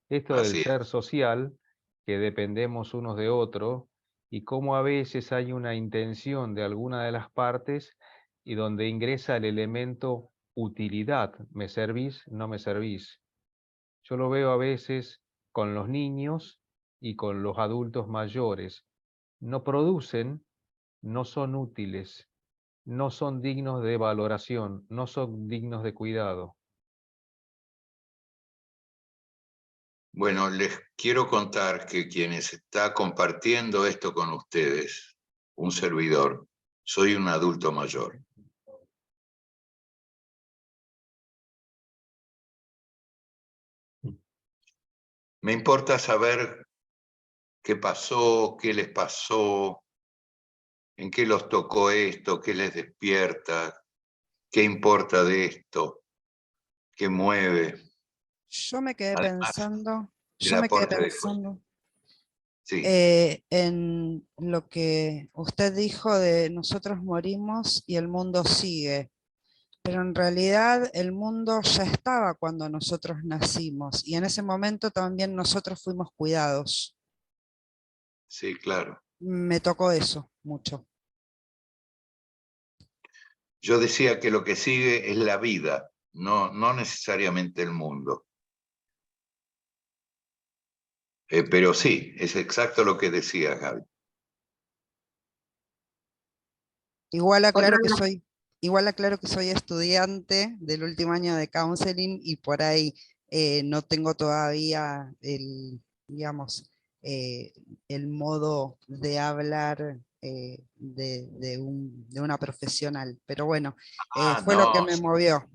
Esto del así es. ser social, que dependemos unos de otros, y cómo a veces hay una intención de alguna de las partes y donde ingresa el elemento utilidad. ¿Me servís? ¿No me servís? Yo lo veo a veces con los niños y con los adultos mayores. No producen, no son útiles, no son dignos de valoración, no son dignos de cuidado. Bueno, les quiero contar que quienes está compartiendo esto con ustedes, un servidor, soy un adulto mayor. Me importa saber qué pasó, qué les pasó, en qué los tocó esto, qué les despierta, qué importa de esto, qué mueve, Yo me quedé además pensando, del yo me quedé aporte de José. pensando Sí, en lo que usted dijo de nosotros morimos y el mundo sigue. Pero en realidad el mundo ya estaba cuando nosotros nacimos y en ese momento también nosotros fuimos cuidados. sí, claro. Me tocó eso mucho. Yo decía que lo que sigue es la vida, no necesariamente el mundo. Pero sí, es exacto lo que decía Gaby. Igual Otra aclaro de que las- soy, igual aclaro que soy estudiante del último año de counseling y por ahí no tengo todavía digamos, eh, el modo de hablar de una profesional. Pero bueno, fue lo que No, me movió.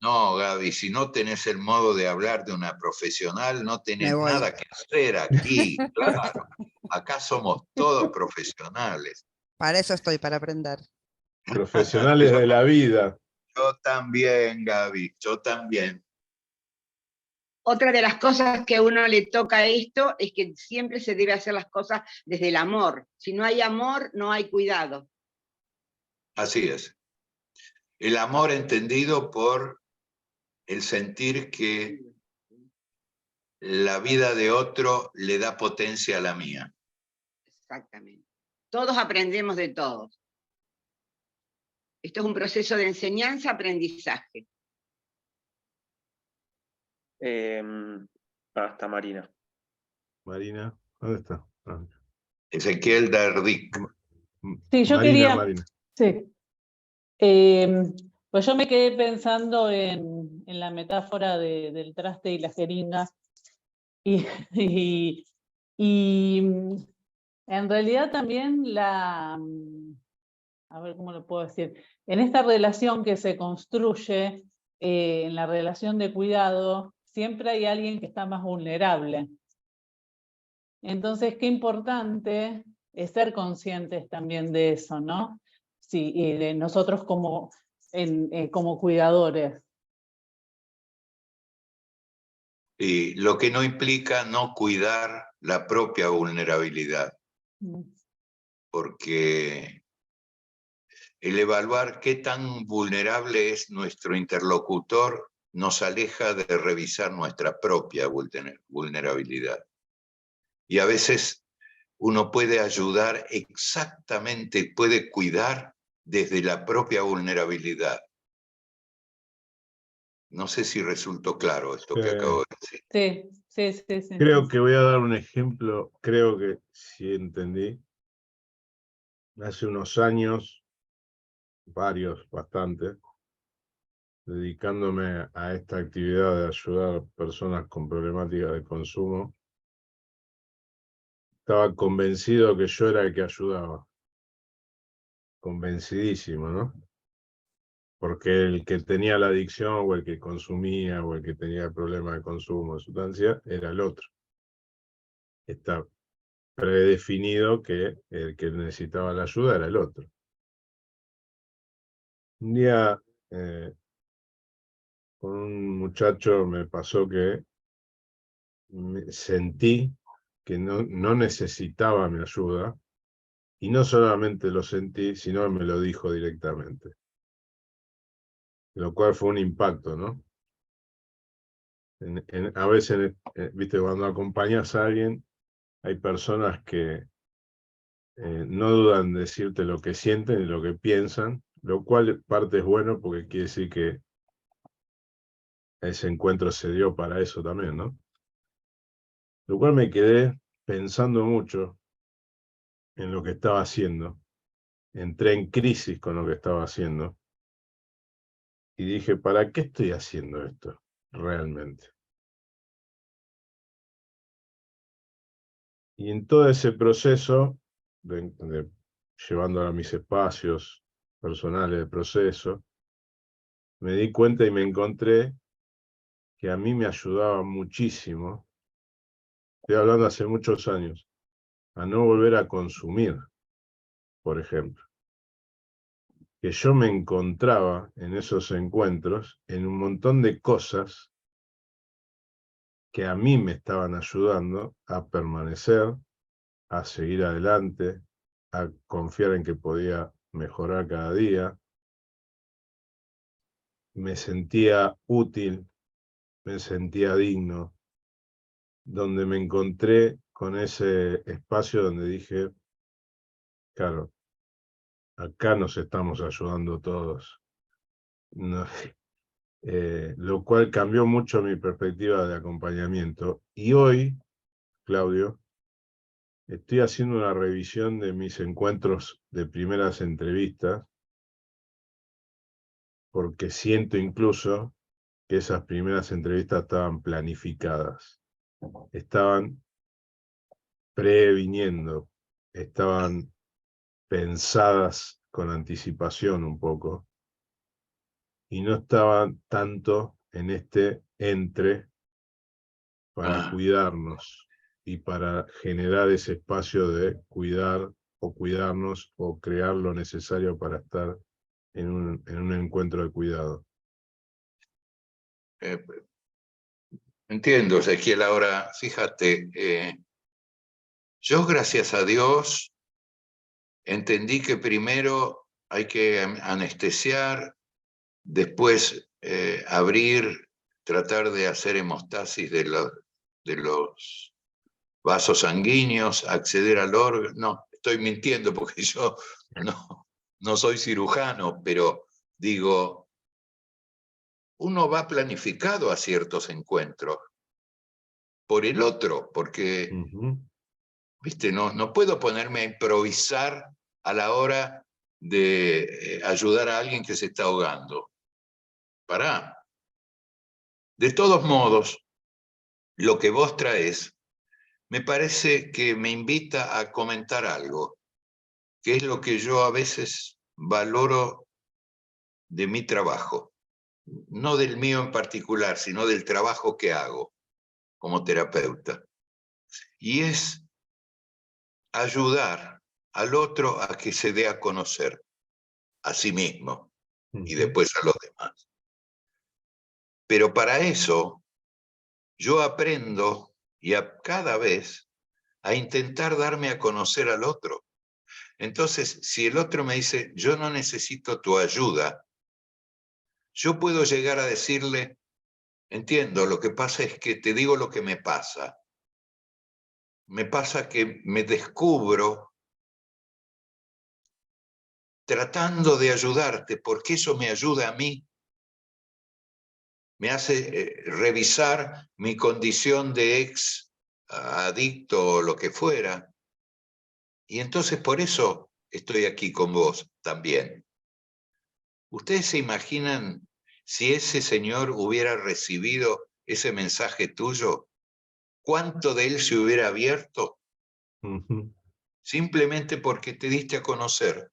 no, Gaby, si no tenés el modo de hablar de una profesional, no Me tenés voy. nada que hacer aquí, claro. Acá somos todos profesionales. Para eso estoy, para aprender. Profesionales de la vida. Yo también, Gaby, yo también. Otra de las cosas que a uno le toca a esto es que siempre se debe hacer las cosas desde el amor. Si no hay amor, no hay cuidado. Así es. El amor entendido por el sentir que la vida de otro le da potencia a la mía. Exactamente. Todos aprendemos de todos. Esto es un proceso de enseñanza-aprendizaje. Basta, Marina. Marina, ¿dónde está? Ah, Ezequiel Dardic. Sí, yo Marina, quería, Marina. sí. Pues yo me quedé pensando en la metáfora del traste y la jeringa y, y en realidad también a ver cómo lo puedo decir, en esta relación que se construye, en la relación de cuidado, siempre hay alguien que está más vulnerable. Entonces, qué importante es ser conscientes también de eso, ¿no? Sí, y de nosotros como cuidadores. Y lo que no implica no cuidar la propia vulnerabilidad, porque el evaluar qué tan vulnerable es nuestro interlocutor nos aleja de revisar nuestra propia vulnerabilidad. Y a veces uno puede ayudar exactamente, puede cuidar desde la propia vulnerabilidad. No sé si resultó claro esto que acabo de decir. Sí. Creo que voy a dar un ejemplo, creo que sí entendí. Hace unos años, bastante, dedicándome a esta actividad de ayudar a personas con problemáticas de consumo, estaba convencido que yo era el que ayudaba. Convencidísimo, ¿no? Porque el que tenía la adicción, o el que consumía, o el que tenía el problema de consumo de sustancia, era el otro. Está predefinido que el que necesitaba la ayuda era el otro. Un día, con un muchacho me pasó que sentí que no necesitaba mi ayuda, y no solamente lo sentí, sino que me lo dijo directamente. Lo cual fue un impacto, ¿no? A veces, viste, cuando acompañas a alguien, hay personas que no dudan en decirte lo que sienten y lo que piensan, lo cual parte es bueno porque quiere decir que ese encuentro se dio para eso también, ¿no? Lo cual me quedé pensando mucho en lo que estaba haciendo. Entré en crisis con lo que estaba haciendo y dije, ¿para qué estoy haciendo esto realmente? Y en todo ese proceso, llevándolo a mis espacios personales de proceso, me di cuenta y me encontré que a mí me ayudaba muchísimo, estoy hablando hace muchos años, a no volver a consumir, por ejemplo. Que yo me encontraba en esos encuentros en un montón de cosas que a mí me estaban ayudando a permanecer, a seguir adelante, a confiar en que podía mejorar cada día. Me sentía útil, me sentía digno, donde me encontré con ese espacio donde dije, claro, acá nos estamos ayudando todos. No, lo cual cambió mucho mi perspectiva de acompañamiento. Y hoy, Claudio, estoy haciendo una revisión de mis encuentros de primeras entrevistas, porque siento incluso que esas primeras entrevistas estaban planificadas, estaban previniendo, estaban pensadas con anticipación un poco, y no estaban tanto en este entre para cuidarnos y para generar ese espacio de cuidar o cuidarnos o crear lo necesario para estar en un encuentro de cuidado. Entiendo, Ezequiel. Ahora, fíjate, yo, gracias a Dios, entendí que primero hay que anestesiar, después abrir, tratar de hacer hemostasis de los vasos sanguíneos, acceder al órgano. No, estoy mintiendo porque yo no soy cirujano, pero digo, uno va planificado a ciertos encuentros por el otro, porque, viste, no puedo ponerme a improvisar a la hora de ayudar a alguien que se está ahogando. Pará. De todos modos, lo que vos traes me parece que me invita a comentar algo, que es lo que yo a veces valoro de mi trabajo. No del mío en particular, sino del trabajo que hago como terapeuta. Y es ayudar al otro a que se dé a conocer a sí mismo y después a los demás. Pero para eso yo aprendo y cada vez a intentar darme a conocer al otro. Entonces, si el otro me dice, yo no necesito tu ayuda, yo puedo llegar a decirle, entiendo, lo que pasa es que te digo lo que me pasa. me pasa que me descubro tratando de ayudarte, porque eso me ayuda a mí. Me hace revisar mi condición de ex adicto o lo que fuera. Y entonces por eso estoy aquí con vos también. ¿Ustedes se imaginan si ese señor hubiera recibido ese mensaje tuyo? ¿Cuánto de él se hubiera abierto? Simplemente porque te diste a conocer.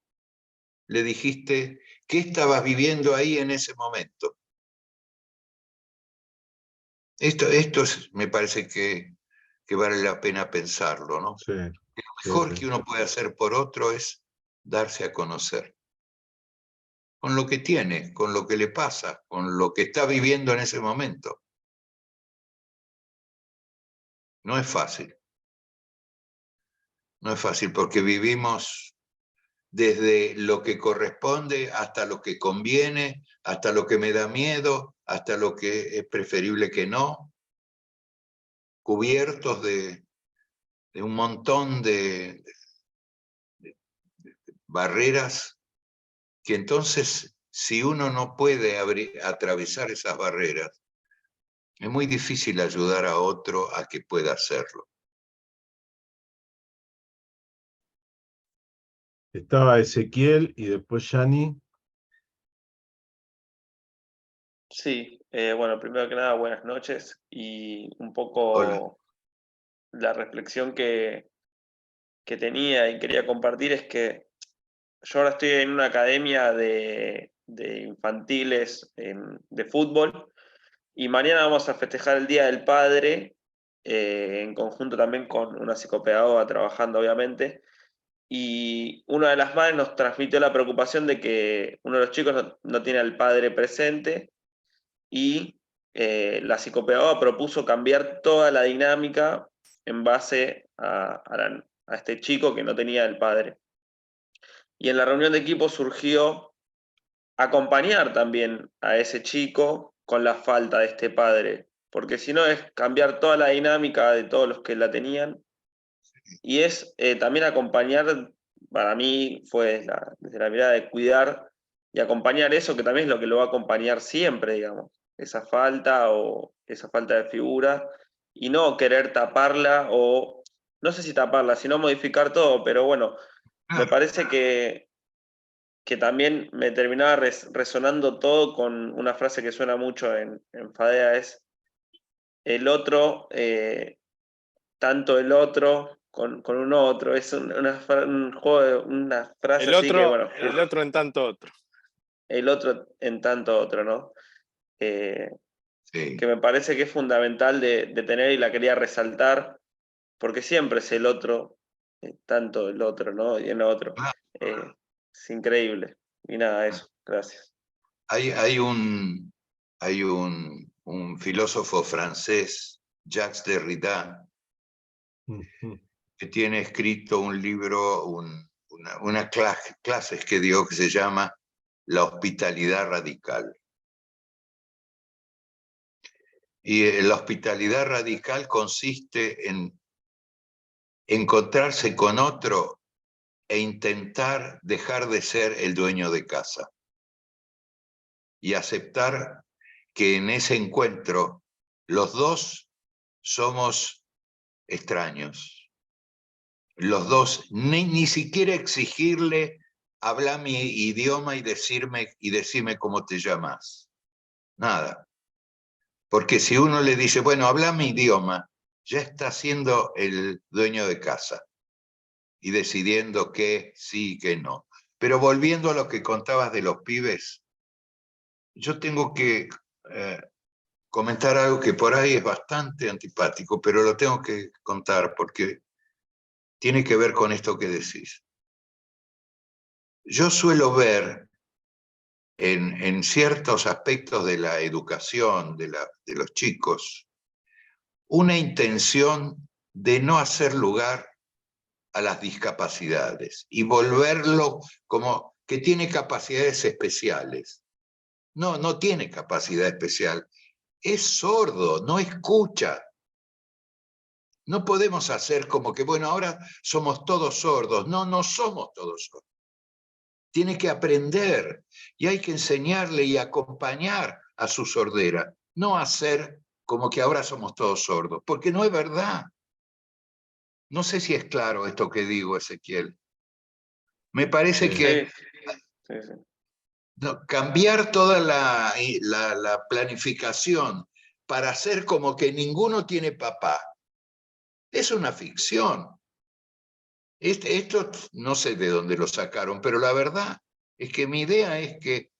Le dijiste qué estabas viviendo ahí en ese momento. Esto me parece que vale la pena pensarlo, ¿no? Sí, Lo mejor sí. que uno puede hacer por otro es darse a conocer. Con lo que tiene, con lo que le pasa, con lo que está viviendo en ese momento. No es fácil. No es fácil porque vivimos desde lo que corresponde hasta lo que conviene, hasta lo que me da miedo, hasta lo que es preferible que no, cubiertos de un montón de barreras que entonces, si uno no puede atravesar esas barreras, es muy difícil ayudar a otro a que pueda hacerlo. Estaba Ezequiel y después Yani. Sí, bueno, primero que nada, buenas noches y un Hola. poco la reflexión que tenía y quería compartir es que yo ahora estoy en una academia de infantiles de fútbol y mañana vamos a festejar el Día del Padre en conjunto también con una psicopedagoga trabajando obviamente y una de las madres nos transmitió la preocupación de que uno de los chicos no tiene al padre presente y la psicopedagoga propuso cambiar toda la dinámica en base a este chico que no tenía el padre. Y en la reunión de equipo surgió acompañar también a ese chico con la falta de este padre, porque si no es cambiar toda la dinámica de todos los que la tenían, y es también acompañar, para mí fue desde la mirada de cuidar y acompañar eso, que también es lo que lo va a acompañar siempre, digamos, esa falta o esa falta de figura, y no querer taparla o, no sé si taparla, sino modificar todo, pero bueno, me parece que también me terminaba resonando todo con una frase que suena mucho en Fadea, es el otro, tanto el otro con un otro, es un juego de una frase así que, bueno, El otro en tanto otro. el otro en tanto otro, ¿no? Sí. Que me parece que es fundamental de tener y la quería resaltar, porque siempre es el otro, tanto el otro, ¿no? Y en otro. Es increíble. Y nada, eso. Gracias. Hay un filósofo francés, Jacques Derrida, que tiene escrito un libro, una clases que dio que se llama La hospitalidad radical. Y la hospitalidad radical consiste en encontrarse con otro e intentar dejar de ser el dueño de casa y aceptar que en ese encuentro los dos somos extraños. Los dos, ni siquiera exigirle hablar mi idioma y decirme cómo te llamas. Nada. Porque si uno le dice, bueno, habla mi idioma, ya está siendo el dueño de casa y decidiendo qué sí y qué no. Pero volviendo a lo que contabas de los pibes, yo tengo que comentar algo que por ahí es bastante antipático, pero lo tengo que contar porque tiene que ver con esto que decís. Yo suelo ver en ciertos aspectos de la educación de los chicos una intención de no hacer lugar a las discapacidades y volverlo como que tiene capacidades especiales. No tiene capacidad especial. Es sordo, no escucha. No podemos hacer como que, bueno, ahora somos todos sordos. No, no somos todos sordos. Tiene que aprender y hay que enseñarle y acompañar a su sordera. No hacer como que ahora somos todos sordos, porque no es verdad. No sé si es claro esto que digo, Ezequiel. Me parece que no, cambiar toda la planificación para hacer como que ninguno tiene papá es una ficción. Esto no sé de dónde lo sacaron, pero la verdad es que mi idea es que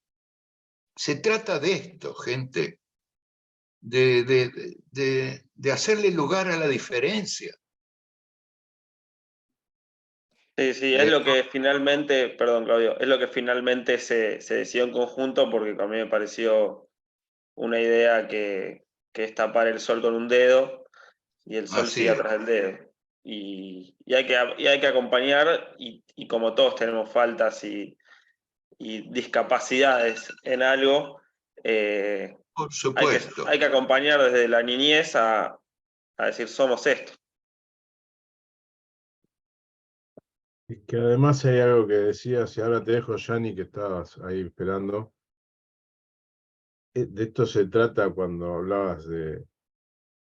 se trata de esto, gente, de hacerle lugar a la diferencia. Sí, sí, es lo que finalmente, perdón Claudio, es lo que finalmente se decidió en conjunto, porque a mí me pareció una idea que es tapar el sol con un dedo y el sol Así sigue es. atrás del dedo. Y hay que acompañar, y como todos tenemos faltas y discapacidades en algo, Por supuesto. hay que acompañar desde la niñez a decir somos esto. Es que además hay algo que decías, y ahora te dejo, Yanni, que estabas ahí esperando. De esto se trata cuando hablabas de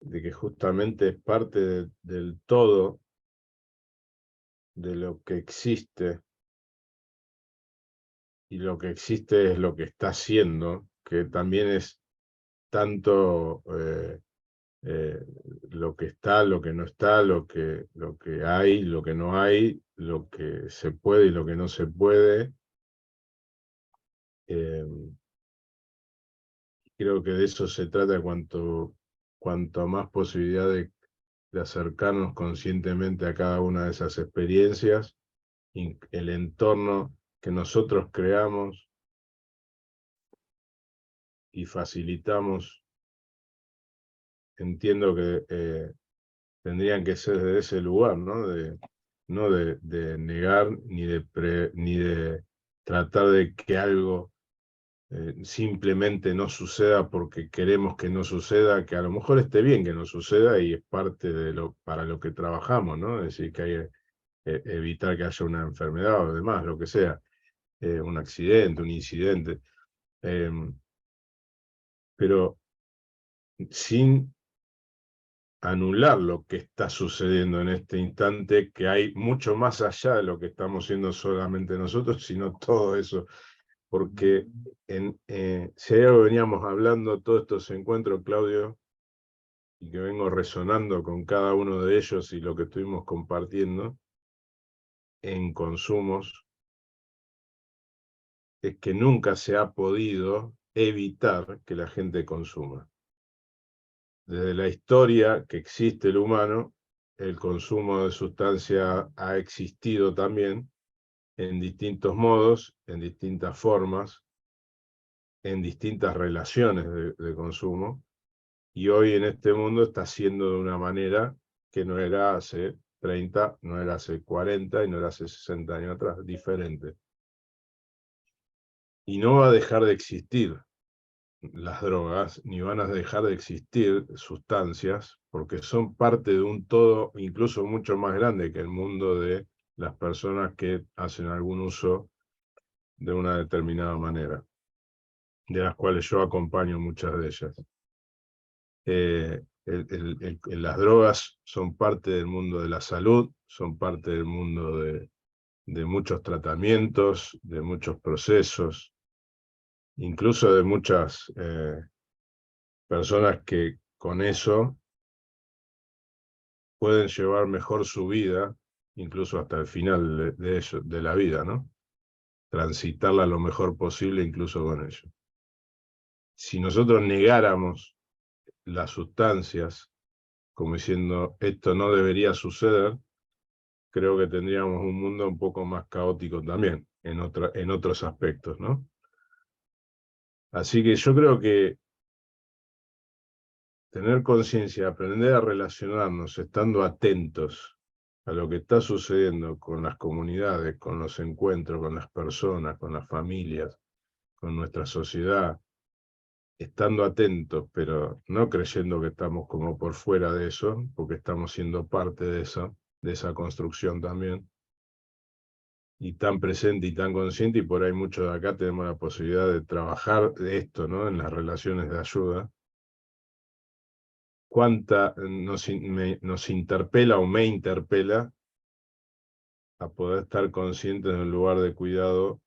que justamente es parte del todo, de lo que existe, y lo que existe es lo que está haciendo, que también es tanto lo que está, lo que no está, lo que hay, lo que no hay, lo que se puede y lo que no se puede. Creo que de eso se trata cuanto más posibilidad de acercarnos conscientemente a cada una de esas experiencias, el entorno que nosotros creamos y facilitamos. Entiendo que tendrían que ser desde ese lugar, ¿no? No de negar ni de tratar de que algo simplemente no suceda porque queremos que no suceda, que a lo mejor esté bien que no suceda y es parte de para lo que trabajamos, ¿no? Es decir, que hay que evitar que haya una enfermedad o demás, lo que sea, un accidente, un incidente. Pero sin anular lo que está sucediendo en este instante, que hay mucho más allá de lo que estamos siendo solamente nosotros, sino todo eso. Porque si hay algo que veníamos hablando todos estos encuentros, Claudio, y que vengo resonando con cada uno de ellos y lo que estuvimos compartiendo en consumos, es que nunca se ha podido evitar que la gente consuma. Desde la historia que existe el humano, el consumo de sustancia ha existido también en distintos modos, en distintas formas, en distintas relaciones de consumo, y hoy en este mundo está siendo de una manera que no era hace 30, no era hace 40 y no era hace 60 años atrás, diferente. Y no va a dejar de existir las drogas, ni van a dejar de existir sustancias, porque son parte de un todo incluso mucho más grande que el mundo de las personas que hacen algún uso de una determinada manera, de las cuales yo acompaño muchas de ellas. Las drogas son parte del mundo de la salud, son parte del mundo de muchos tratamientos, de muchos procesos, incluso de muchas personas que con eso pueden llevar mejor su vida, incluso hasta el final de la vida, ¿no? Transitarla lo mejor posible incluso con ello. Si nosotros negáramos las sustancias, como diciendo, esto no debería suceder, creo que tendríamos un mundo un poco más caótico también, en otros aspectos, ¿no? Así que yo creo que tener conciencia, aprender a relacionarnos, estando atentos a lo que está sucediendo con las comunidades, con los encuentros, con las personas, con las familias, con nuestra sociedad, estando atentos, pero no creyendo que estamos como por fuera de eso, porque estamos siendo parte de eso, de esa construcción también, y tan presente y tan consciente, y por ahí muchos de acá tenemos la posibilidad de trabajar de esto, ¿no? En las relaciones de ayuda. Cuánta nos interpela o me interpela a poder estar conscientes de un lugar de cuidado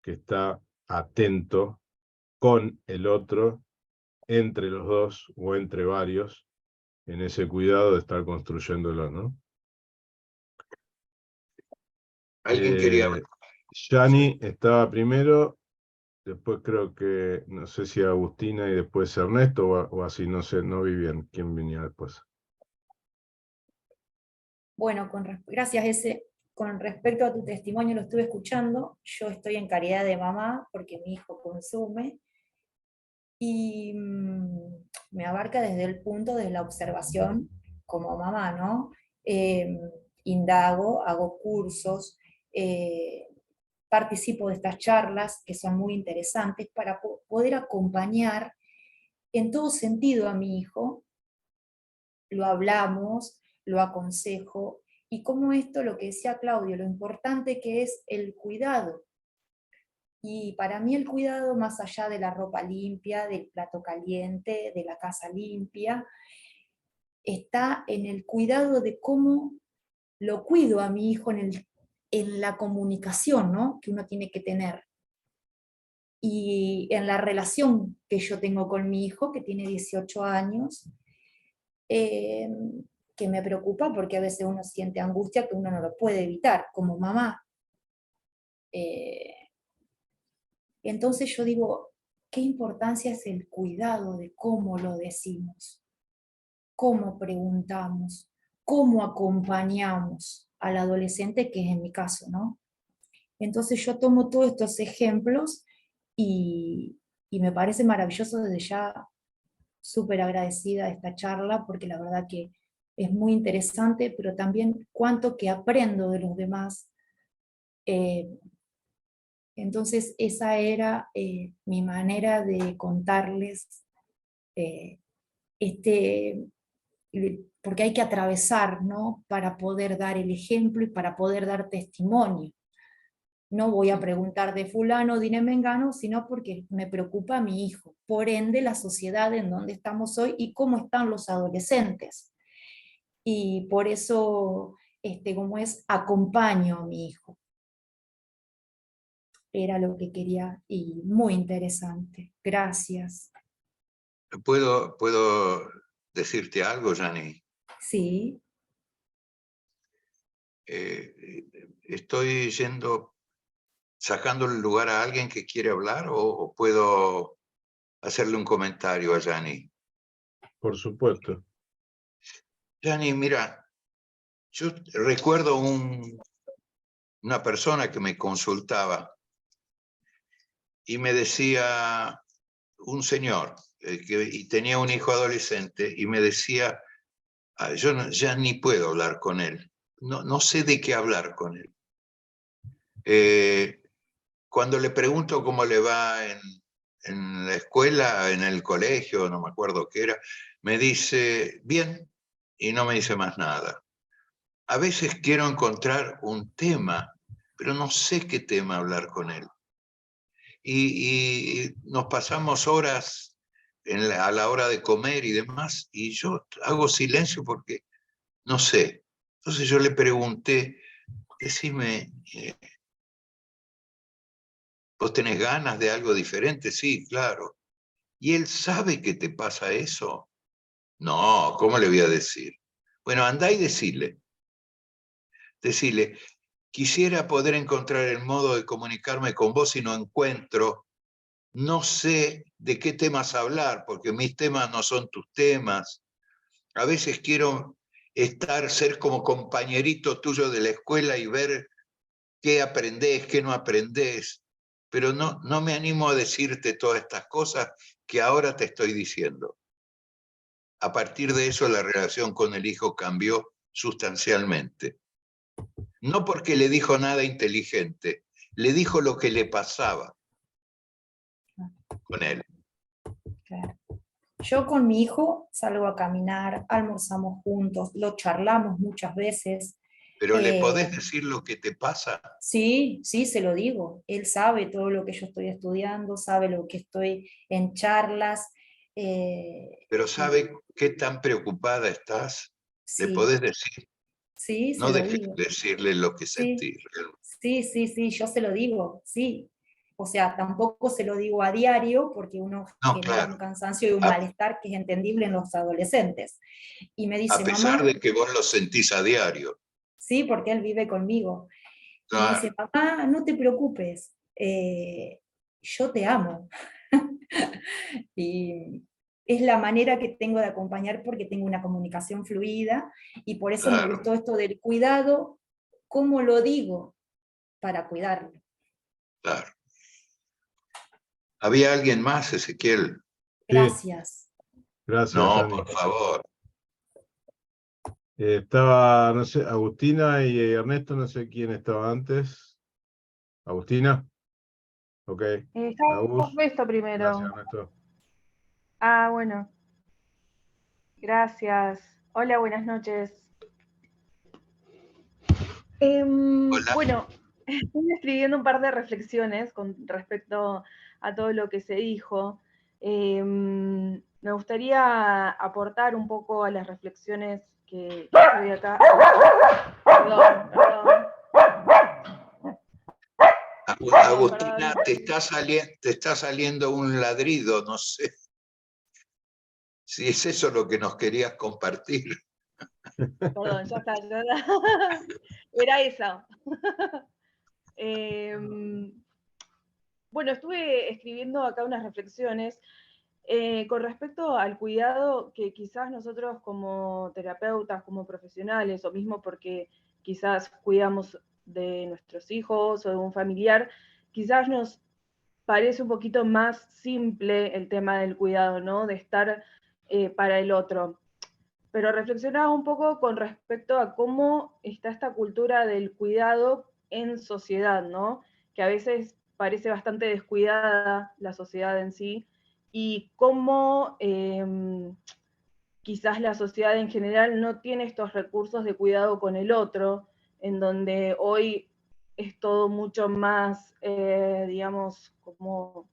que está atento con el otro, entre los dos o entre varios, en ese cuidado de estar construyéndolo, ¿no? Alguien quería... Yani estaba primero, después creo que, no sé si Agustina y después Ernesto, o así, no sé, no vi bien quién venía después. Bueno, gracias, con respecto a tu testimonio, lo estuve escuchando. Yo estoy en calidad de mamá porque mi hijo consume, y me abarca desde el punto de la observación como mamá, ¿no? Indago, hago cursos, participo de estas charlas que son muy interesantes para poder acompañar en todo sentido a mi hijo. Lo hablamos, lo aconsejo, y como esto, lo que decía Claudio, lo importante que es el cuidado. Y para mí el cuidado, más allá de la ropa limpia, del plato caliente, de la casa limpia, está en el cuidado de cómo lo cuido a mi hijo en la comunicación, ¿no? Que uno tiene que tener. Y en la relación que yo tengo con mi hijo, que tiene 18 años, que me preocupa porque a veces uno siente angustia que uno no lo puede evitar como mamá. Entonces yo digo, ¿qué importancia es el cuidado de cómo lo decimos? ¿Cómo preguntamos? ¿Cómo acompañamos al adolescente, que es en mi caso, ¿no? Entonces yo tomo todos estos ejemplos y me parece maravilloso. Desde ya súper agradecida de esta charla, porque la verdad que es muy interesante, pero también cuánto que aprendo de los demás. Entonces esa era mi manera de contarles, porque hay que atravesar, ¿no? Para poder dar el ejemplo y para poder dar testimonio. No voy a preguntar de fulano, de mengano, sino porque me preocupa a mi hijo. Por ende, la sociedad en donde estamos hoy y cómo están los adolescentes. Y por eso, como es, acompaño a mi hijo. Era lo que quería, y muy interesante. Gracias. ¿Puedo decirte algo, Yani? Sí. Estoy sacando el lugar a alguien que quiere hablar, o puedo hacerle un comentario a Yani. Por supuesto. Yani, mira, yo recuerdo una persona que me consultaba y me decía, un señor, y tenía un hijo adolescente, y me decía, yo ya ni puedo hablar con él, no sé de qué hablar con él. Cuando le pregunto cómo le va en la escuela, en el colegio, no me acuerdo qué era, me dice, bien, y no me dice más nada. A veces quiero encontrar un tema, pero no sé qué tema hablar con él. Y nos pasamos horas a la hora de comer y demás, y yo hago silencio porque no sé. Entonces yo le pregunté, decime, ¿vos tenés ganas de algo diferente? Sí, claro. ¿Y él sabe que te pasa eso? No, ¿cómo le voy a decir? Bueno, andá y decirle. Decirle, quisiera poder encontrar el modo de comunicarme con vos y no encuentro. No sé de qué temas hablar, porque mis temas no son tus temas. A veces quiero ser como compañerito tuyo de la escuela y ver qué aprendés, qué no aprendés. Pero no me animo a decirte todas estas cosas que ahora te estoy diciendo. A partir de eso, la relación con el hijo cambió sustancialmente. No porque le dijo nada inteligente, le dijo lo que le pasaba con él. Claro. Yo con mi hijo salgo a caminar, almorzamos juntos, lo charlamos muchas veces. Pero ¿le podés decir lo que te pasa? Sí, sí, se lo digo. Él sabe todo lo que yo estoy estudiando, sabe lo que estoy en charlas. Pero ¿sabe qué tan preocupada estás? ¿Le Sí, podés decir? sí, No se lo dejes digo. de decirle lo que Sí, sentís. sí, yo se lo digo, sí. O sea, tampoco se lo digo a diario porque uno No, genera un claro. cansancio y un A, malestar que es entendible en los adolescentes. Y me a dice, pesar mamá, de que vos lo sentís a diario. sí, porque él vive conmigo. Y me dice, Claro, papá, no te preocupes, yo te amo. Y es la manera que tengo de acompañar porque tengo una comunicación fluida y por eso me claro, gustó esto del cuidado, cómo lo digo para cuidarlo. claro. ¿Había alguien más, Ezequiel? Sí, Gracias. gracias, No, Ani. por favor. Estaba, no sé, Agustina y Ernesto, no sé quién estaba antes. ¿Agustina? Ok. Estaba Agus. Ernesto Gracias, primero. Ernesto. Ah, bueno, gracias. Hola, buenas noches. Hola. Bueno, estoy escribiendo un par de reflexiones con respecto a todo lo que se dijo. Me gustaría aportar un poco a las reflexiones que estoy acá. Perdón. Agustina, te está saliendo un ladrido, no sé si es eso lo que nos querías compartir. Perdón, ya está. Era eso. Bueno, estuve escribiendo acá unas reflexiones con respecto al cuidado que quizás nosotros como terapeutas, como profesionales, o mismo porque quizás cuidamos de nuestros hijos o de un familiar, quizás nos parece un poquito más simple el tema del cuidado, ¿no? De estar para el otro. Pero reflexionaba un poco con respecto a cómo está esta cultura del cuidado en sociedad, ¿no? Que a veces parece bastante descuidada la sociedad en sí, y cómo quizás la sociedad en general no tiene estos recursos de cuidado con el otro, en donde hoy es todo mucho más, digamos, como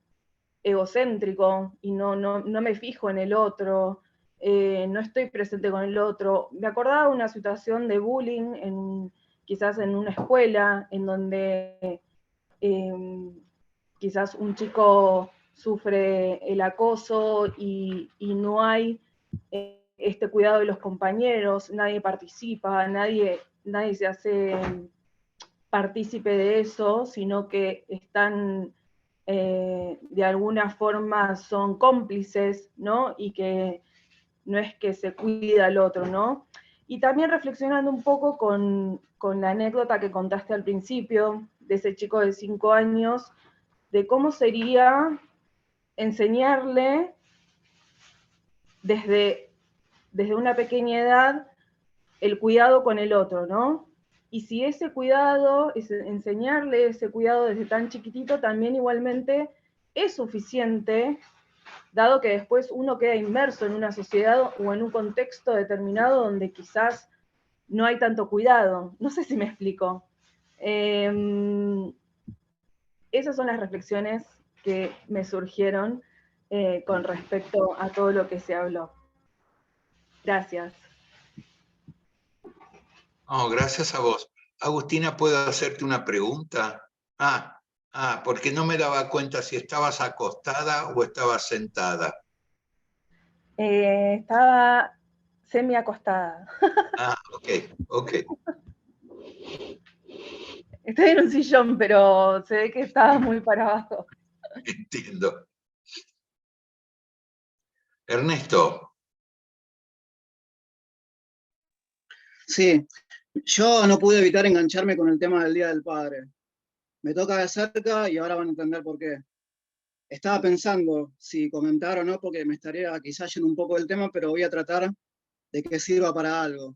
egocéntrico y no me fijo en el otro, no estoy presente con el otro. Me acordaba de una situación de bullying, quizás en una escuela, en donde quizás un chico sufre el acoso y no hay este cuidado de los compañeros, nadie participa, nadie se hace partícipe de eso, sino que están de alguna forma son cómplices, ¿no? Y que no es que se cuida al otro, ¿no? Y también reflexionando un poco con la anécdota que contaste al principio, de ese chico de 5 años, de cómo sería enseñarle desde una pequeña edad el cuidado con el otro, ¿no? Y si ese cuidado, enseñarle ese cuidado desde tan chiquitito, también igualmente es suficiente, dado que después uno queda inmerso en una sociedad o en un contexto determinado donde quizás no hay tanto cuidado. No sé si me explico. Esas son las reflexiones que me surgieron con respecto a todo lo que se habló. Gracias. No, gracias a vos. Agustina, ¿puedo hacerte una pregunta? Porque no me daba cuenta si estabas acostada o estabas sentada. Estaba semi acostada. Ok. Estoy en un sillón, pero se ve que estaba muy para abajo. Entiendo. Ernesto. Sí, yo no pude evitar engancharme con el tema del Día del Padre. Me toca de cerca y ahora van a entender por qué. Estaba pensando si comentar o no, porque me estaría quizás yendo un poco del tema, pero voy a tratar de que sirva para algo.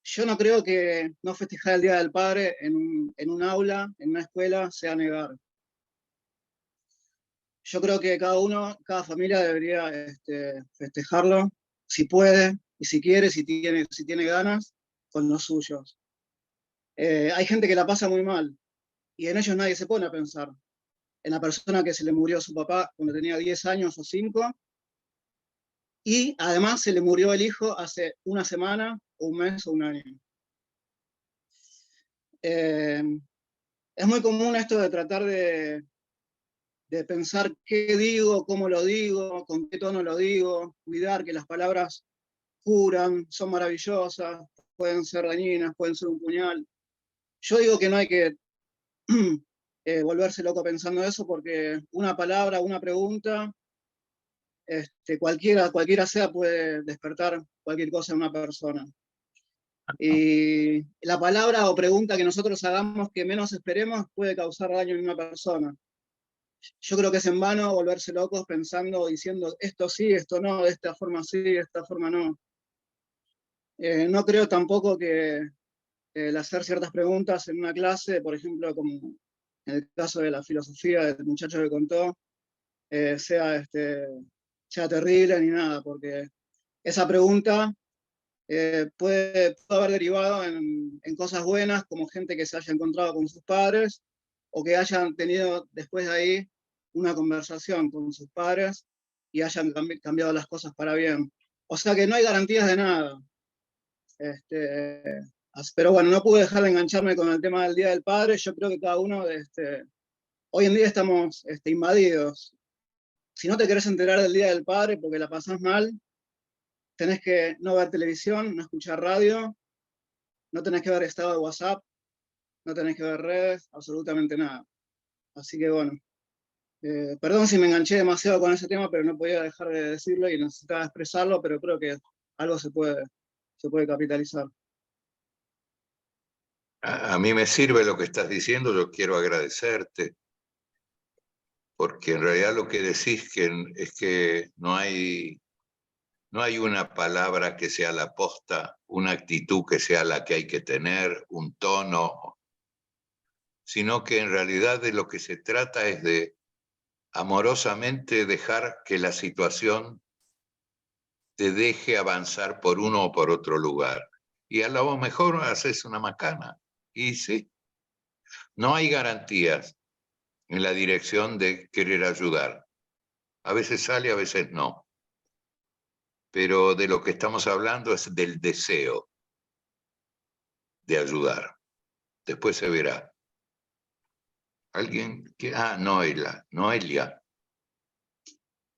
Yo no creo que no festejar el Día del Padre en un aula, en una escuela, sea negar. yo creo que cada familia debería festejarlo, si puede, y si quiere, si tiene ganas, con los suyos. Hay gente que la pasa muy mal, y en ellos nadie se pone a pensar. En la persona que se le murió su papá cuando tenía 10 años o 5, y además se le murió el hijo hace una semana, o un mes, o un año. Es muy común esto de tratar de pensar qué digo, cómo lo digo, con qué tono lo digo, cuidar que las palabras curan, son maravillosas, pueden ser dañinas, pueden ser un puñal. Yo digo que no hay que volverse loco pensando eso, porque una palabra, una pregunta, cualquiera sea, puede despertar cualquier cosa en una persona. Y la palabra o pregunta que nosotros hagamos que menos esperemos puede causar daño en una persona. Yo creo que es en vano volverse locos pensando, diciendo esto sí, esto no, de esta forma sí, de esta forma no. No creo tampoco que el hacer ciertas preguntas en una clase, por ejemplo, como en el caso de la filosofía del muchacho que contó, sea terrible ni nada, porque esa pregunta puede haber derivado en cosas buenas, como gente que se haya encontrado con sus padres, o que hayan tenido después de ahí una conversación con sus padres y hayan cambiado las cosas para bien. O sea que no hay garantías de nada. Pero bueno, no pude dejar de engancharme con el tema del Día del Padre. Yo creo que cada uno, hoy en día estamos invadidos. Si no te querés enterar del Día del Padre porque la pasás mal, tenés que no ver televisión, no escuchar radio, no tenés que ver estado de WhatsApp, no tenés que ver redes, absolutamente nada. Así que bueno, perdón si me enganché demasiado con ese tema, pero no podía dejar de decirlo y necesitaba expresarlo, pero creo que algo se puede capitalizar. A mí me sirve lo que estás diciendo, yo quiero agradecerte, porque en realidad lo que decís es que no hay una palabra que sea la posta, una actitud que sea la que hay que tener, un tono, sino que en realidad de lo que se trata es de amorosamente dejar que la situación te deje avanzar por uno o por otro lugar. Y a lo mejor haces una macana. Y sí, no hay garantías en la dirección de querer ayudar. A veces sale, a veces no. Pero de lo que estamos hablando es del deseo de ayudar. Después se verá. ¿Alguien? Noelia.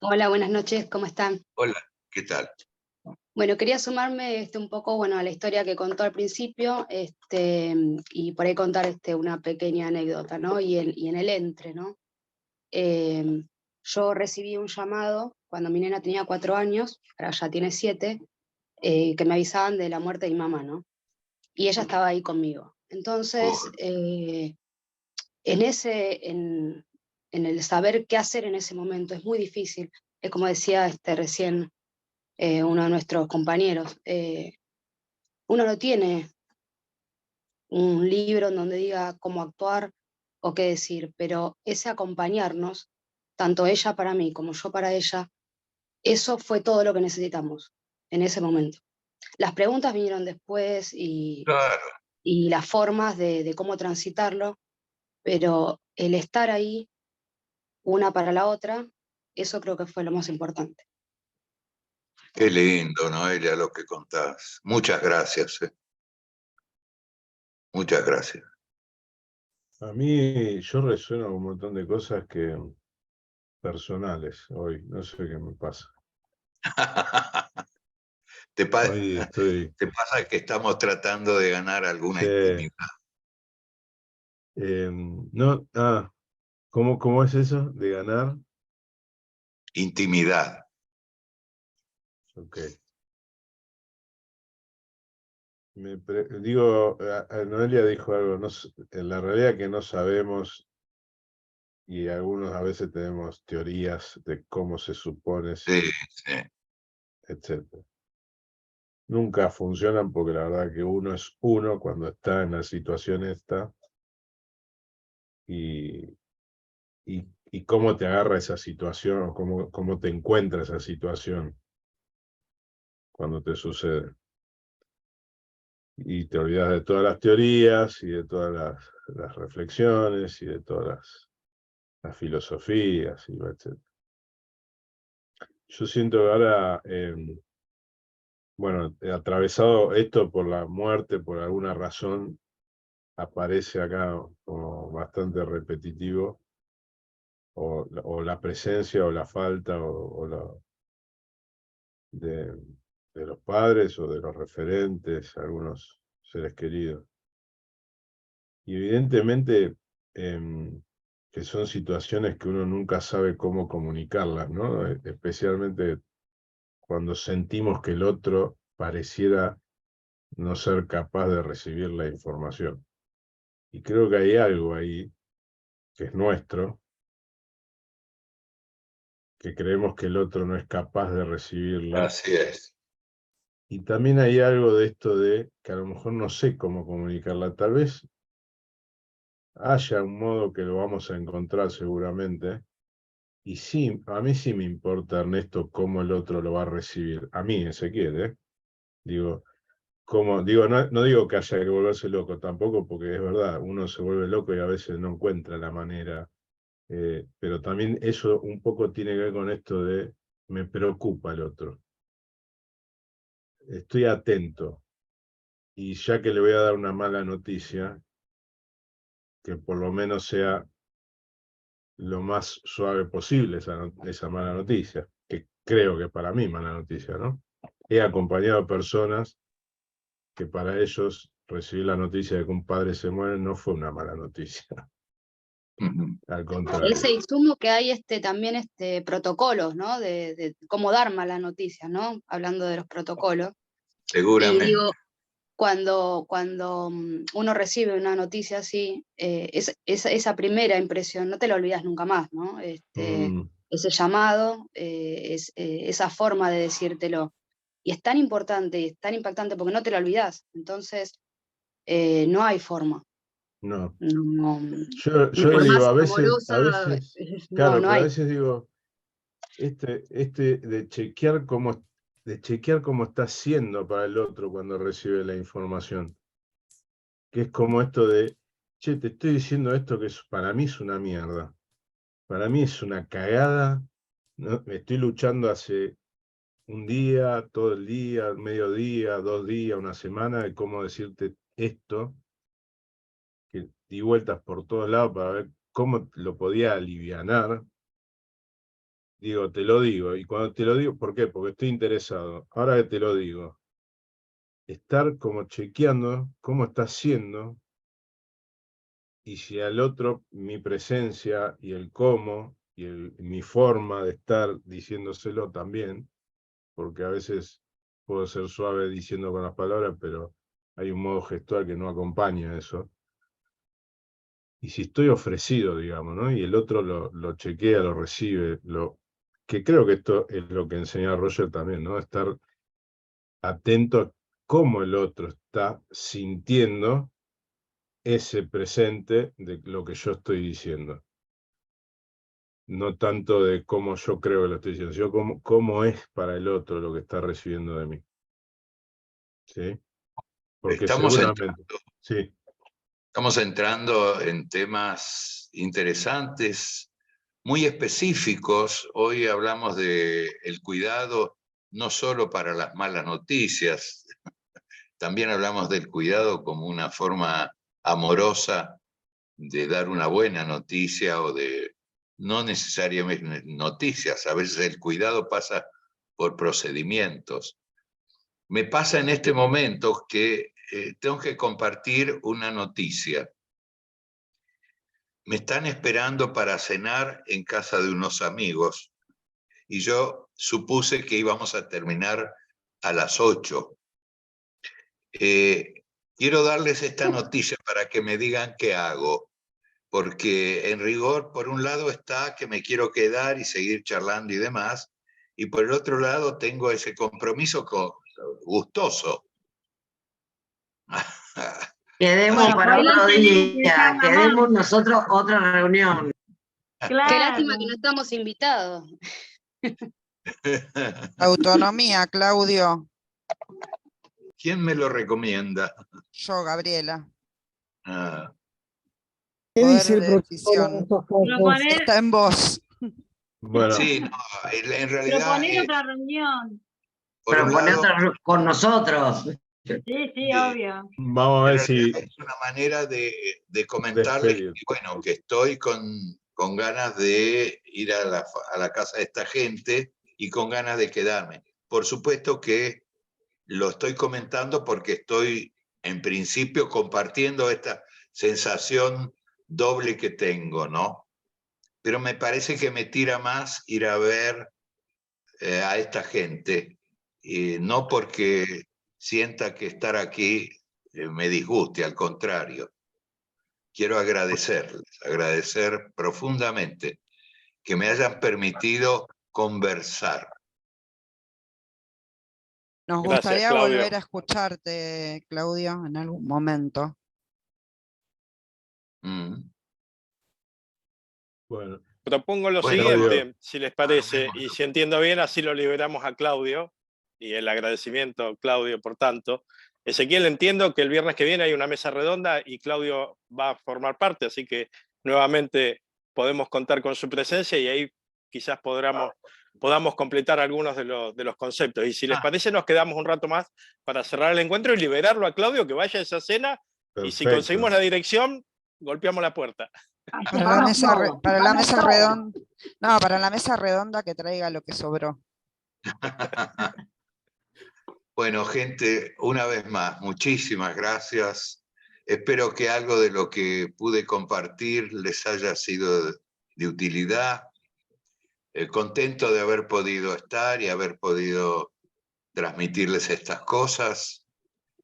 Hola, buenas noches, ¿cómo están? Hola, ¿qué tal? Bueno, quería sumarme un poco a la historia que contó al principio y por ahí contar una pequeña anécdota, ¿no? Y en el entre, ¿no? Yo recibí un llamado cuando mi nena tenía 4 años, ahora ya tiene 7, que me avisaban de la muerte de mi mamá, ¿no? Y ella estaba ahí conmigo. Entonces, en el saber qué hacer en ese momento es muy difícil. Es como decía recién uno de nuestros compañeros, uno no tiene un libro en donde diga cómo actuar o qué decir, pero ese acompañarnos, tanto ella para mí como yo para ella, eso fue todo lo que necesitamos en ese momento. Las preguntas vinieron después Claro. y las formas de cómo transitarlo, pero el estar ahí, una para la otra, eso creo que fue lo más importante. Qué lindo, Noelia, lo que contás. Muchas gracias. Muchas gracias. A mí, yo resueno con un montón de cosas personales hoy, no sé qué me pasa. ¿Te pasa que estamos tratando de ganar alguna intimidad? No, ¿cómo es eso de ganar? Intimidad. Ok. Noelia dijo algo, en la realidad que no sabemos, y algunos a veces tenemos teorías de cómo se supone, etc. Nunca funcionan porque la verdad que uno es uno cuando está en la situación esta, y y cómo te agarra esa situación, cómo te encuentra esa situación cuando te sucede. Y te olvidas de todas las teorías y de todas las reflexiones y de todas las filosofías, y etc. Yo siento que ahora, bueno, atravesado esto por la muerte, por alguna razón, aparece acá como bastante repetitivo, o la presencia o la falta de los padres o de los referentes, algunos seres queridos. Y evidentemente que son situaciones que uno nunca sabe cómo comunicarlas, ¿no? Especialmente cuando sentimos que el otro pareciera no ser capaz de recibir la información. Y creo que hay algo ahí que es nuestro, que creemos que el otro no es capaz de recibirla. Así es. Y también hay algo de esto de que a lo mejor no sé cómo comunicarla. Tal vez haya un modo que lo vamos a encontrar seguramente. Y sí, a mí sí me importa, Ernesto, cómo el otro lo va a recibir. A mí, Ezequiel, ¿eh? Digo, no digo que haya que volverse loco tampoco, porque es verdad, uno se vuelve loco y a veces no encuentra la manera. Pero también eso un poco tiene que ver con esto de me preocupa el otro. Estoy atento. Y ya que le voy a dar una mala noticia, que por lo menos sea lo más suave posible esa mala noticia, que creo que para mí mala noticia, ¿no? He acompañado a personas que para ellos recibir la noticia de que un padre se muere no fue una mala noticia. Al contrario. Ese insumo que hay también protocolos, ¿no? De cómo dar malas noticias, ¿no? Hablando de los protocolos. Seguramente. Y digo, cuando uno recibe una noticia así, esa primera impresión no te la olvidas nunca más, ¿no? Ese llamado, esa forma de decírtelo. Y es tan importante porque no te lo olvidas. Entonces, no hay forma. No. No, Yo por digo, más a veces, amorosa, claro, no pero a hay. veces digo, de chequear cómo está haciendo para el otro cuando recibe la información. Que es como esto de, che, te estoy diciendo esto que para mí es una mierda. Para mí es una cagada. ¿No? Me estoy luchando hace un día, todo el día, mediodía, 2 días, una semana, de cómo decirte esto, que di vueltas por todos lados para ver cómo lo podía alivianar. Digo, te lo digo, y cuando te lo digo, ¿por qué? Porque estoy interesado. Ahora que te lo digo, estar como chequeando cómo está haciendo, y si al otro mi presencia y el cómo, y mi forma de estar diciéndoselo también, porque a veces puedo ser suave diciendo con las palabras, pero hay un modo gestual que no acompaña eso. Y si estoy ofrecido, digamos, ¿no? Y el otro lo chequea, lo recibe, que creo que esto es lo que enseña Roger también, ¿no? Estar atento a cómo el otro está sintiendo ese presente de lo que yo estoy diciendo. No tanto de cómo yo creo que lo estoy diciendo, sino cómo es para el otro lo que está recibiendo de mí. ¿Sí? Porque seguramente. Sí. Estamos entrando en temas interesantes, muy específicos. Hoy hablamos de el cuidado no solo para las malas noticias, también hablamos del cuidado como una forma amorosa de dar una buena noticia o de no necesariamente noticias. A veces el cuidado pasa por procedimientos. Me pasa en este momento que tengo que compartir una noticia. Me están esperando para cenar en casa de unos amigos y yo supuse que íbamos a terminar a las 8. Quiero darles esta noticia para que me digan qué hago, porque en rigor, por un lado está que me quiero quedar y seguir charlando y demás, y por el otro lado tengo ese compromiso gustoso. Quedemos para otro día, quedemos nosotros otra reunión. Qué lástima que no estamos invitados. Autonomía, Claudio. ¿Quién me lo recomienda? Yo, Gabriela. Ah, ¿Qué Poder dice el de profesor en decisión. estos casos? Está en vos. Bueno, sí, no, en realidad, Proponer otra reunión. por un Proponer lado, otra con nosotros. Sí, sí, obvio. vamos a ver en si realidad es una manera de comentarles despedir. que, bueno, que estoy con ganas de ir a la casa de esta gente y con ganas de quedarme. Por supuesto que lo estoy comentando porque estoy, en principio, compartiendo esta sensación doble que tengo, ¿no? Pero me parece que me tira más ir a ver a esta gente, no porque sienta que estar aquí me disguste, al contrario. Quiero agradecerles, agradecer profundamente que me hayan permitido conversar. Nos Gracias, gustaría Claudio. volver a escucharte, Claudio, en algún momento. Bueno, Propongo lo Bueno, siguiente, si les parece, y si entiendo bien, así lo liberamos a Claudio, y el agradecimiento, Claudio, por tanto. Ezequiel, entiendo que el viernes que viene hay una mesa redonda y Claudio va a formar parte, así que nuevamente podemos contar con su presencia y ahí quizás podamos completar algunos de los conceptos. Y si les parece, nos quedamos un rato más para cerrar el encuentro y liberarlo a Claudio, que vaya a esa cena, y si perfecto. conseguimos la dirección, golpeamos la puerta. Para la mesa, para la mesa redonda. No, para la mesa redonda que traiga lo que sobró. Bueno, gente, una vez más, muchísimas gracias. Espero que algo de lo que pude compartir les haya sido de utilidad. Contento de haber podido estar y haber podido transmitirles estas cosas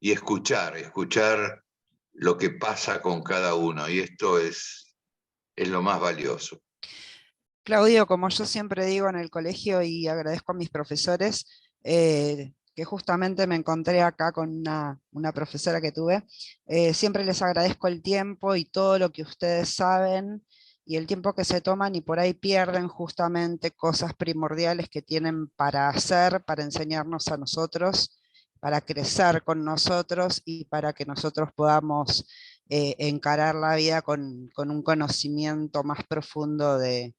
y escuchar lo que pasa con cada uno. Y esto es lo más valioso. Claudio, como yo siempre digo en el colegio y agradezco a mis profesores, que justamente me encontré acá con una profesora que tuve, siempre les agradezco el tiempo y todo lo que ustedes saben y el tiempo que se toman y por ahí pierden justamente cosas primordiales que tienen para hacer, para enseñarnos a nosotros, para crecer con nosotros y para que nosotros podamos encarar la vida con un conocimiento más profundo de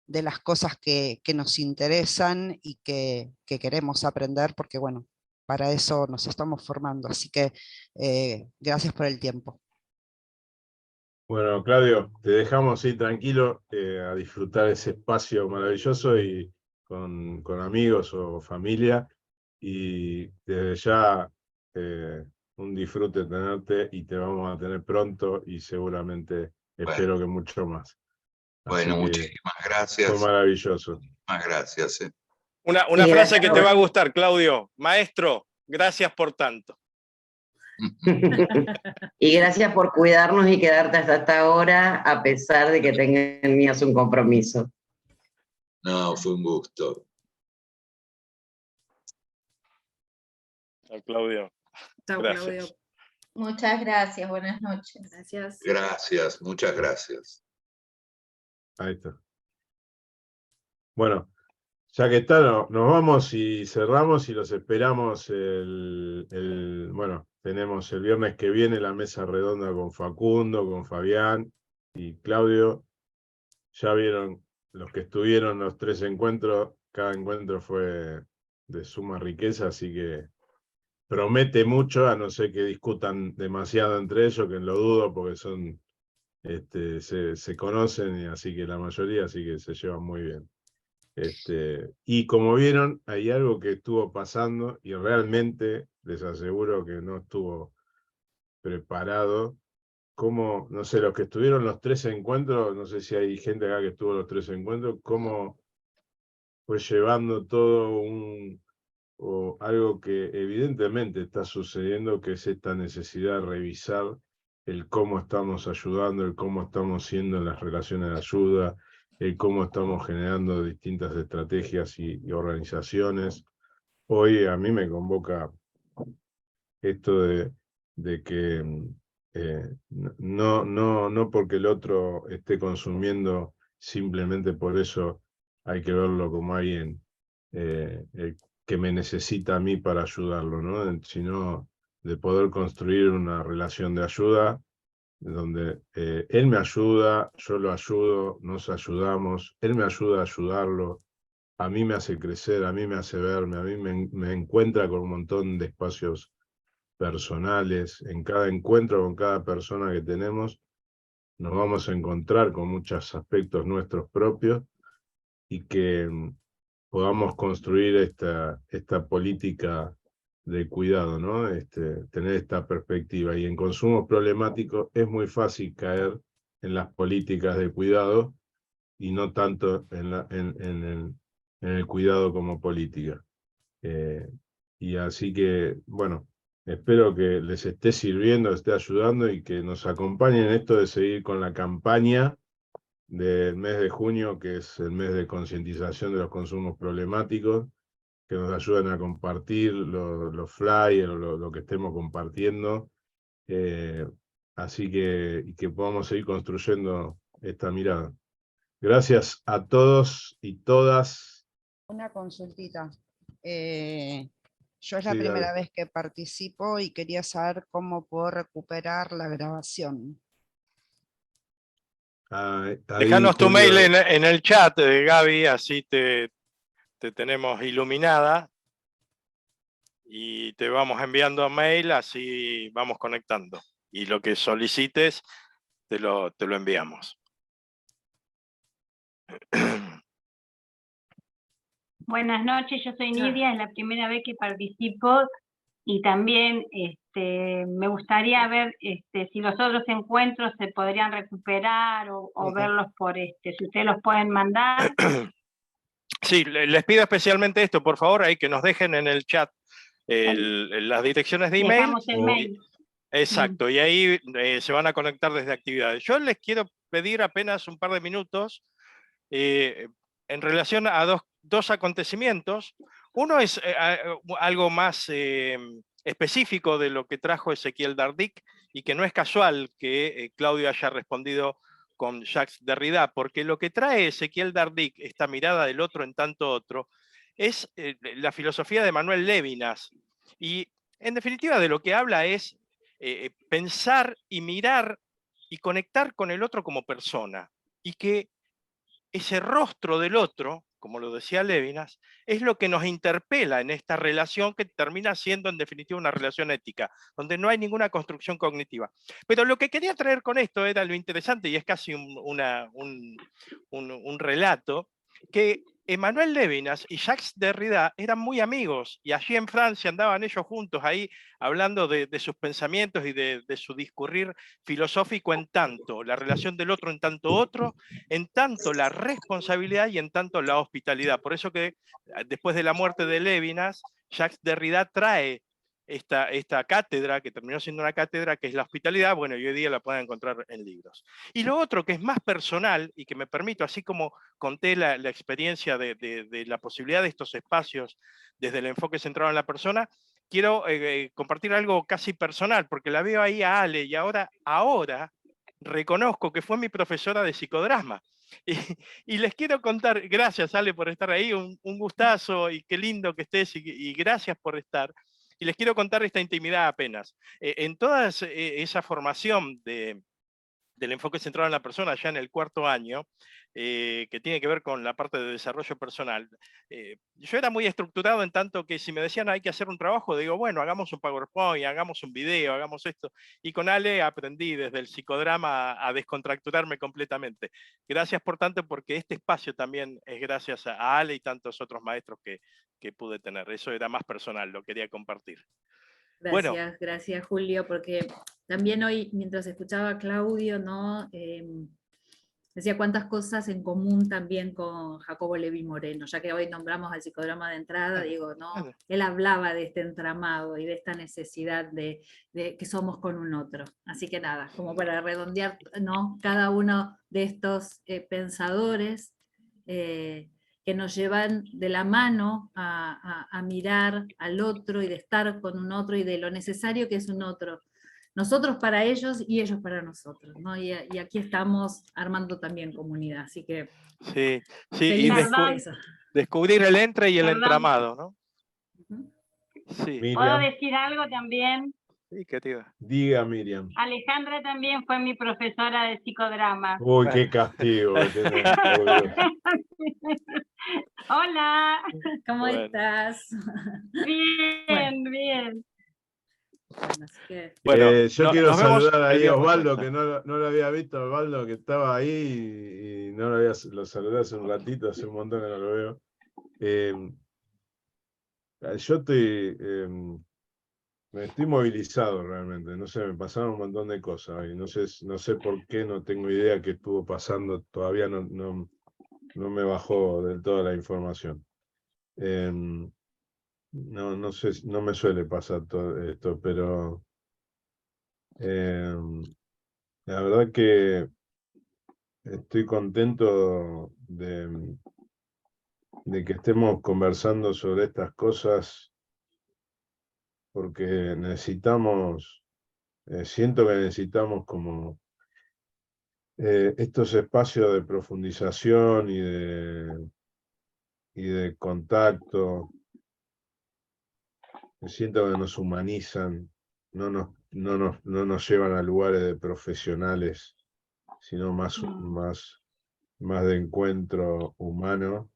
las cosas que nos interesan y que queremos aprender, porque bueno, para eso nos estamos formando. Así que gracias por el tiempo. Bueno, Claudio, te dejamos ir tranquilo a disfrutar ese espacio maravilloso y con amigos o familia. Y desde ya un disfrute tenerte y te vamos a tener pronto y seguramente espero que mucho más. Bueno, muchísimas gracias. Fue maravilloso. Muchísimas gracias. Una Sí, frase que te va a gracias. gustar, Claudio. Maestro, gracias por tanto. Y gracias por cuidarnos y quedarte hasta esta hora, a pesar de que tenías un compromiso. No, fue un gusto. Chao, Claudio. Chao, Gracias. Claudio. Muchas gracias, buenas noches. Gracias. Gracias, muchas gracias. Ahí está. Bueno, ya que está, nos vamos y cerramos y los esperamos bueno, tenemos el viernes que viene la mesa redonda con Facundo, con Fabián y Claudio. Ya vieron los que estuvieron los 3 encuentros, cada encuentro fue de suma riqueza, así que promete mucho, a no ser que discutan demasiado entre ellos, que lo dudo porque son, se conocen, y así que la mayoría, así que se llevan muy bien. Y como vieron, hay algo que estuvo pasando y realmente les aseguro que no estuvo preparado. Como, no sé, los que estuvieron los 3 encuentros, no sé si hay gente acá que estuvo los 3 encuentros, cómo fue llevando todo o algo que evidentemente está sucediendo, que es esta necesidad de revisar el cómo estamos ayudando, el cómo estamos siendo en las relaciones de ayuda, el cómo estamos generando distintas estrategias y organizaciones. Hoy a mí me convoca esto de que no porque el otro esté consumiendo simplemente por eso hay que verlo como alguien que me necesita a mí para ayudarlo, ¿no? Sino de poder construir una relación de ayuda donde él me ayuda, yo lo ayudo, nos ayudamos, él me ayuda a ayudarlo, a mí me hace crecer, a mí me hace verme, a mí me encuentra con un montón de espacios personales. En cada encuentro con cada persona que tenemos, nos vamos a encontrar con muchos aspectos nuestros propios y que podamos construir esta política de cuidado, ¿no? Tener esta perspectiva. Y en consumos problemáticos es muy fácil caer en las políticas de cuidado y no tanto en el cuidado como política. Y así que, bueno, espero que les esté sirviendo, esté ayudando y que nos acompañen en esto de seguir con la campaña del mes de junio, que es el mes de concientización de los consumos problemáticos, que nos ayuden a compartir los flyers, lo que estemos compartiendo, así y que podamos seguir construyendo esta mirada. Gracias a todos y todas. Una consultita. Yo es la Sí, primera dale. vez que participo y quería saber cómo puedo recuperar la grabación. Ahí, Déjanos tu Julio, mail en el chat, Gaby, así te tenemos iluminada y te vamos enviando mail, así vamos conectando. Y lo que solicites, te lo enviamos. Buenas noches, yo soy Nidia, es la primera vez que participo y también me gustaría ver si los otros encuentros se podrían recuperar o verlos por si ustedes los pueden mandar. Sí, les pido especialmente esto, por favor, ahí que nos dejen en el chat las direcciones de email. Dejamos el mail. Exacto, y ahí se van a conectar desde actividades. Yo les quiero pedir apenas un par de minutos en relación a dos acontecimientos. Uno es algo más específico de lo que trajo Ezequiel Dardic y que no es casual que Claudio haya respondido con Jacques Derrida, porque lo que trae Ezequiel Dardic, esta mirada del otro en tanto otro, es la filosofía de Manuel Levinas. Y en definitiva de lo que habla es pensar y mirar y conectar con el otro como persona. Y que ese rostro del otro, como lo decía Levinas, es lo que nos interpela en esta relación que termina siendo en definitiva una relación ética, donde no hay ninguna construcción cognitiva. Pero lo que quería traer con esto era lo interesante, y es casi un relato, que Emmanuel Levinas y Jacques Derrida eran muy amigos, y allí en Francia andaban ellos juntos ahí hablando de sus pensamientos y de su discurrir filosófico en tanto la relación del otro en tanto otro, en tanto la responsabilidad y en tanto la hospitalidad. Por eso que después de la muerte de Levinas, Jacques Derrida trae esta cátedra, que terminó siendo una cátedra, que es la hospitalidad, bueno, y hoy día la pueden encontrar en libros. Y lo otro que es más personal, y que me permito, así como conté la experiencia de la posibilidad de estos espacios desde el enfoque centrado en la persona, quiero compartir algo casi personal, porque la veo ahí a Ale, y ahora reconozco que fue mi profesora de psicodrama. Y les quiero contar, gracias Ale por estar ahí, un gustazo y qué lindo que estés y gracias por estar. Y les quiero contar esta intimidad apenas. En toda esa formación del enfoque centrado en la persona, ya en el 4º año, que tiene que ver con la parte de desarrollo personal, yo era muy estructurado en tanto que si me decían hay que hacer un trabajo, digo, bueno, hagamos un PowerPoint, hagamos un video, hagamos esto. Y con Ale aprendí desde el psicodrama a descontracturarme completamente. Gracias por tanto, porque este espacio también es gracias a Ale y tantos otros maestros que pude tener. Eso era más personal, lo quería compartir. Gracias, bueno. Gracias Julio, porque también hoy, mientras escuchaba a Claudio, ¿no? Decía cuántas cosas en común también con Jacobo Levi Moreno, ya que hoy nombramos al psicodrama de entrada, digo, ¿no? Él hablaba de este entramado y de esta necesidad de que somos con un otro. Así que nada, como para redondear, ¿no? Cada uno de estos pensadores que nos llevan de la mano a mirar al otro y de estar con un otro y de lo necesario que es un otro. nosotros para ellos y ellos para nosotros, ¿no? Y aquí estamos armando también comunidad, así que Sí, sí, y feliz por eso. descubrir el entre y el Perdón. entramado, ¿no? Sí. ¿Puedo Miriam, decir algo también? Sí, querida. diga Miriam. Alejandra también fue mi profesora de psicodrama. Uy, qué castigo que tenés, por Dios. Hola. ¿Cómo Bueno. estás? Bien, bien. Bueno, así que Bueno, Yo quiero nos vemos saludar ahí el a día Osvaldo, mañana. que no lo había visto, Osvaldo, que estaba ahí y no lo saludé hace un ratito, hace un montón que no lo veo. Yo me estoy movilizado realmente, no sé, me pasaron un montón de cosas y no sé por qué, no tengo idea qué estuvo pasando, todavía no me bajó del todo la información. No sé, no me suele pasar todo esto, pero la verdad que estoy contento de que estemos conversando sobre estas cosas porque siento que necesitamos como estos espacios de profundización y de contacto. Siento que nos humanizan, no nos llevan a lugares de profesionales, sino más de encuentro humano.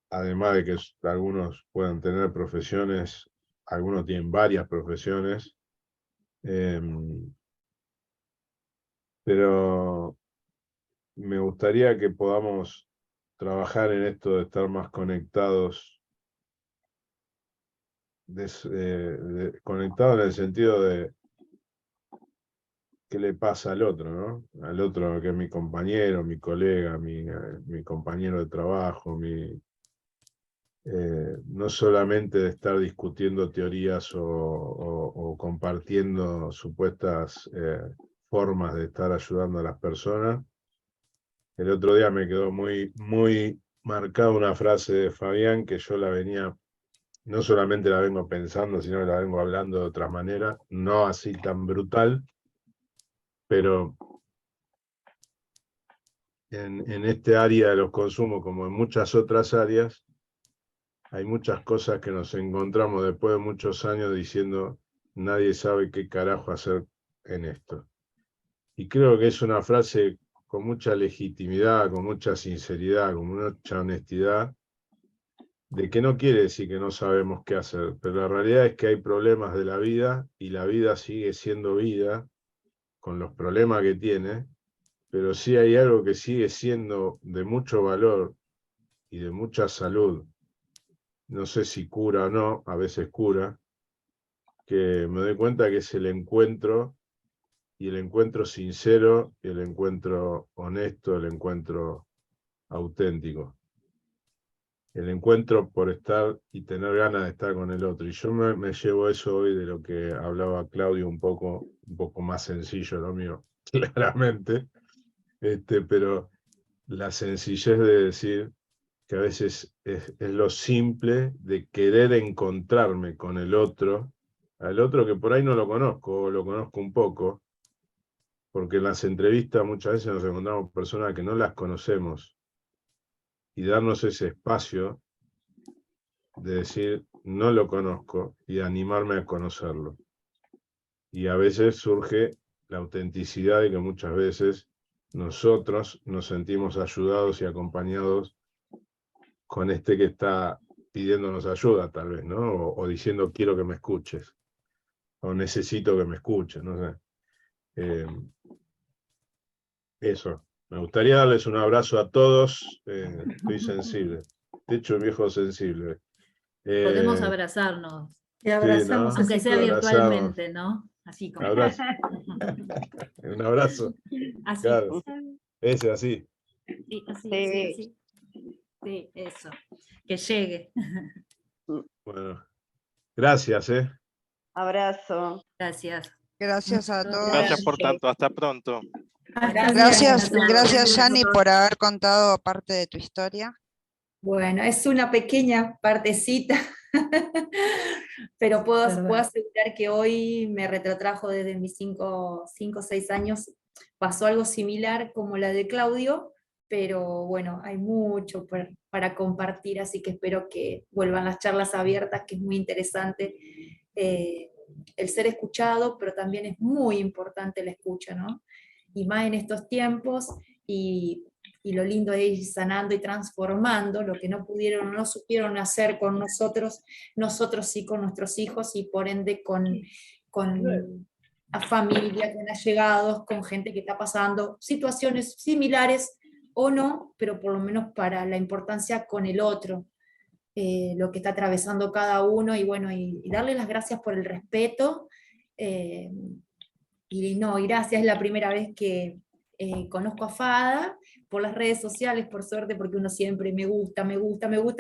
Además de que algunos puedan tener profesiones, algunos tienen varias profesiones, pero me gustaría que podamos trabajar en esto de estar más conectados, conectados en el sentido de qué le pasa al otro, ¿no? Al otro que es mi compañero, mi colega, mi compañero de trabajo, no solamente de estar discutiendo teorías o compartiendo supuestas formas de estar ayudando a las personas. El otro día me quedó muy marcada una frase de Fabián que yo no solamente la vengo pensando, sino que la vengo hablando de otra manera, no así tan brutal, pero en este área de los consumos, como en muchas otras áreas, hay muchas cosas que nos encontramos después de muchos años diciendo, nadie sabe qué carajo hacer en esto. Y creo que es una frase con mucha legitimidad, con mucha sinceridad, con mucha honestidad, de que no quiere decir que no sabemos qué hacer, pero la realidad es que hay problemas de la vida y la vida sigue siendo vida, con los problemas que tiene, pero sí hay algo que sigue siendo de mucho valor y de mucha salud. No sé si cura o no, a veces cura, que me doy cuenta que es el encuentro, y el encuentro sincero, y el encuentro honesto, el encuentro auténtico. El encuentro por estar y tener ganas de estar con el otro. Y yo me llevo eso hoy de lo que hablaba Claudio, un poco más sencillo lo mío, claramente, pero la sencillez de decir que a veces es lo simple de querer encontrarme con el otro, al otro que por ahí no lo conozco, o lo conozco un poco, porque en las entrevistas muchas veces nos encontramos personas que no las conocemos, y darnos ese espacio de decir, no lo conozco, y animarme a conocerlo. Y a veces surge la autenticidad de que muchas veces nosotros nos sentimos ayudados y acompañados con que está pidiéndonos ayuda, tal vez, ¿no? O diciendo, quiero que me escuches, o necesito que me escuches, no sé. Eso. Me gustaría darles un abrazo a todos. Estoy sensible. De hecho, viejo sensible. podemos abrazarnos, Y abrazamos ¿no? aunque sea Abrazarnos. virtualmente, ¿no? Así como. Abrazo. Un abrazo. Así. Claro. Ese así. Sí, así. Sí, eso. Que llegue. Bueno. Gracias, Abrazo. Gracias. Gracias a todos. Gracias por tanto, hasta pronto. Gracias, Yani, por haber contado parte de tu historia. Bueno, es una pequeña partecita, pero puedo asegurar que hoy me retrotrajo desde mis 5 o 6 años. Pasó algo similar como la de Claudio, pero bueno, hay mucho para compartir, así que espero que vuelvan las charlas abiertas, que es muy interesante el ser escuchado, pero también es muy importante la escucha, ¿no? Y más en estos tiempos, y lo lindo es ir sanando y transformando lo que no pudieron o no supieron hacer con nosotros sí con nuestros hijos, y por ende con a familia, con allegados, con gente que está pasando situaciones similares o no, pero por lo menos para la importancia con el otro, lo que está atravesando cada uno, y bueno, y darle las gracias por el respeto, y gracias, es la primera vez que conozco a Fada por las redes sociales, por suerte, porque uno siempre me gusta,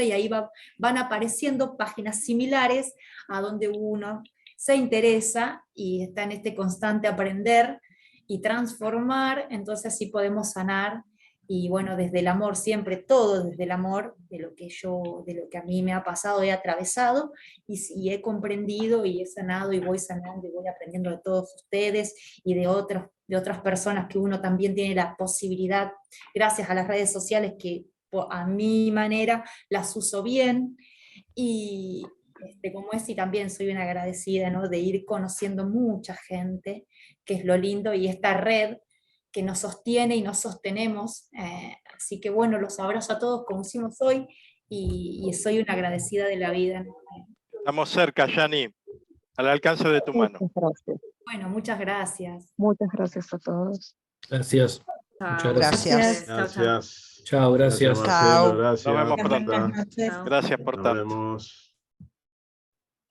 y ahí van apareciendo páginas similares a donde uno se interesa y está en este constante aprender y transformar, entonces así podemos sanar, y bueno, desde el amor siempre, todo desde el amor, de lo que a mí me ha pasado, he atravesado, y he comprendido, y he sanado, y voy sanando, y voy aprendiendo de todos ustedes, y de otras personas que uno también tiene la posibilidad, gracias a las redes sociales, que a mi manera las uso bien, y como es, y también soy una agradecida, ¿no?, de ir conociendo mucha gente, que es lo lindo, y esta red que nos sostiene y nos sostenemos, así que bueno, los abrazo a todos como hicimos hoy, y soy una agradecida de la vida, ¿no? Estamos cerca, Yani, al alcance de tu mano. Bueno, muchas gracias. Muchas gracias a todos. Gracias. Muchas gracias. Gracias. Chao, gracias. Gracias, Marcelo. Gracias. Nos vemos pronto. Marta. Gracias por Nos tanto. vemos.